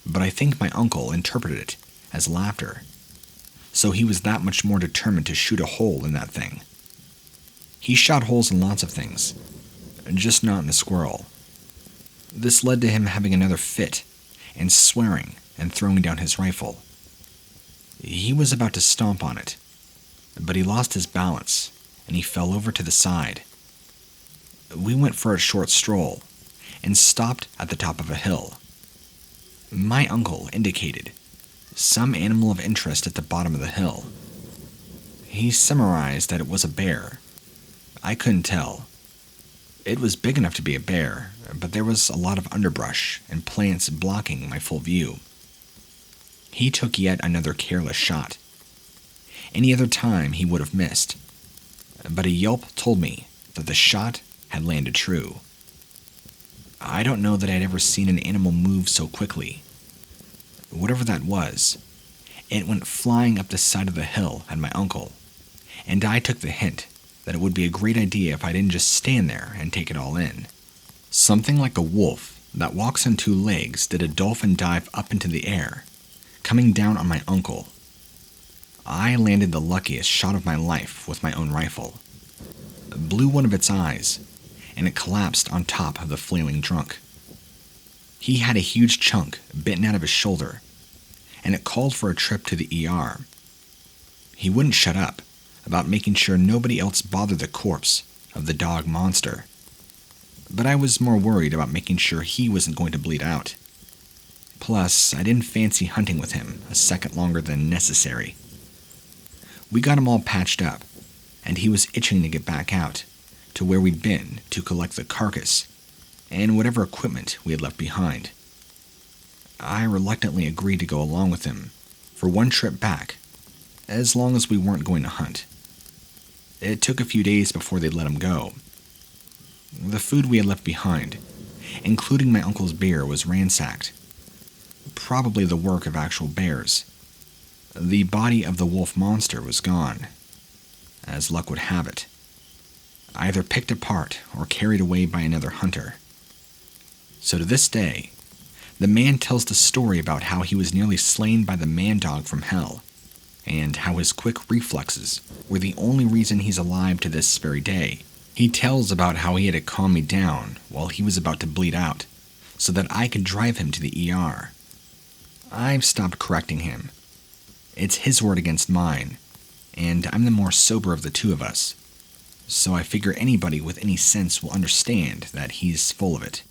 but I think my uncle interpreted it as laughter, so he was that much more determined to shoot a hole in that thing. He shot holes in lots of things, just not in the squirrel. This led to him having another fit, and swearing and throwing down his rifle. He was about to stomp on it, but he lost his balance, and he fell over to the side. We went for a short stroll, and stopped at the top of a hill. My uncle indicated some animal of interest at the bottom of the hill. He summarized that it was a bear. I couldn't tell. It was big enough to be a bear, but there was a lot of underbrush and plants blocking my full view. He took yet another careless shot. Any other time he would have missed, but a yelp told me that the shot had landed true. I don't know that I'd ever seen an animal move so quickly. Whatever that was, it went flying up the side of the hill at my uncle, and I took the hint that it would be a great idea if I didn't just stand there and take it all in. Something like a wolf that walks on two legs did a dolphin dive up into the air, coming down on my uncle. I landed the luckiest shot of my life with my own rifle. Blew one of its eyes, and it collapsed on top of the flailing trunk. He had a huge chunk bitten out of his shoulder, and it called for a trip to the ER. He wouldn't shut up, about making sure nobody else bothered the corpse of the dog monster. But I was more worried about making sure he wasn't going to bleed out. Plus, I didn't fancy hunting with him a second longer than necessary. We got him all patched up, and he was itching to get back out to where we'd been to collect the carcass and whatever equipment we had left behind. I reluctantly agreed to go along with him for one trip back, as long as we weren't going to hunt. It took a few days before they'd let him go. The food we had left behind, including my uncle's beer, was ransacked. Probably the work of actual bears. The body of the wolf monster was gone. As luck would have it, either picked apart or carried away by another hunter. So to this day, the man tells the story about how he was nearly slain by the man-dog from hell, and how his quick reflexes were the only reason he's alive to this very day. He tells about how he had to calm me down while he was about to bleed out, so that I could drive him to the ER. I've stopped correcting him. It's his word against mine, and I'm the more sober of the two of us, so I figure anybody with any sense will understand that he's full of it.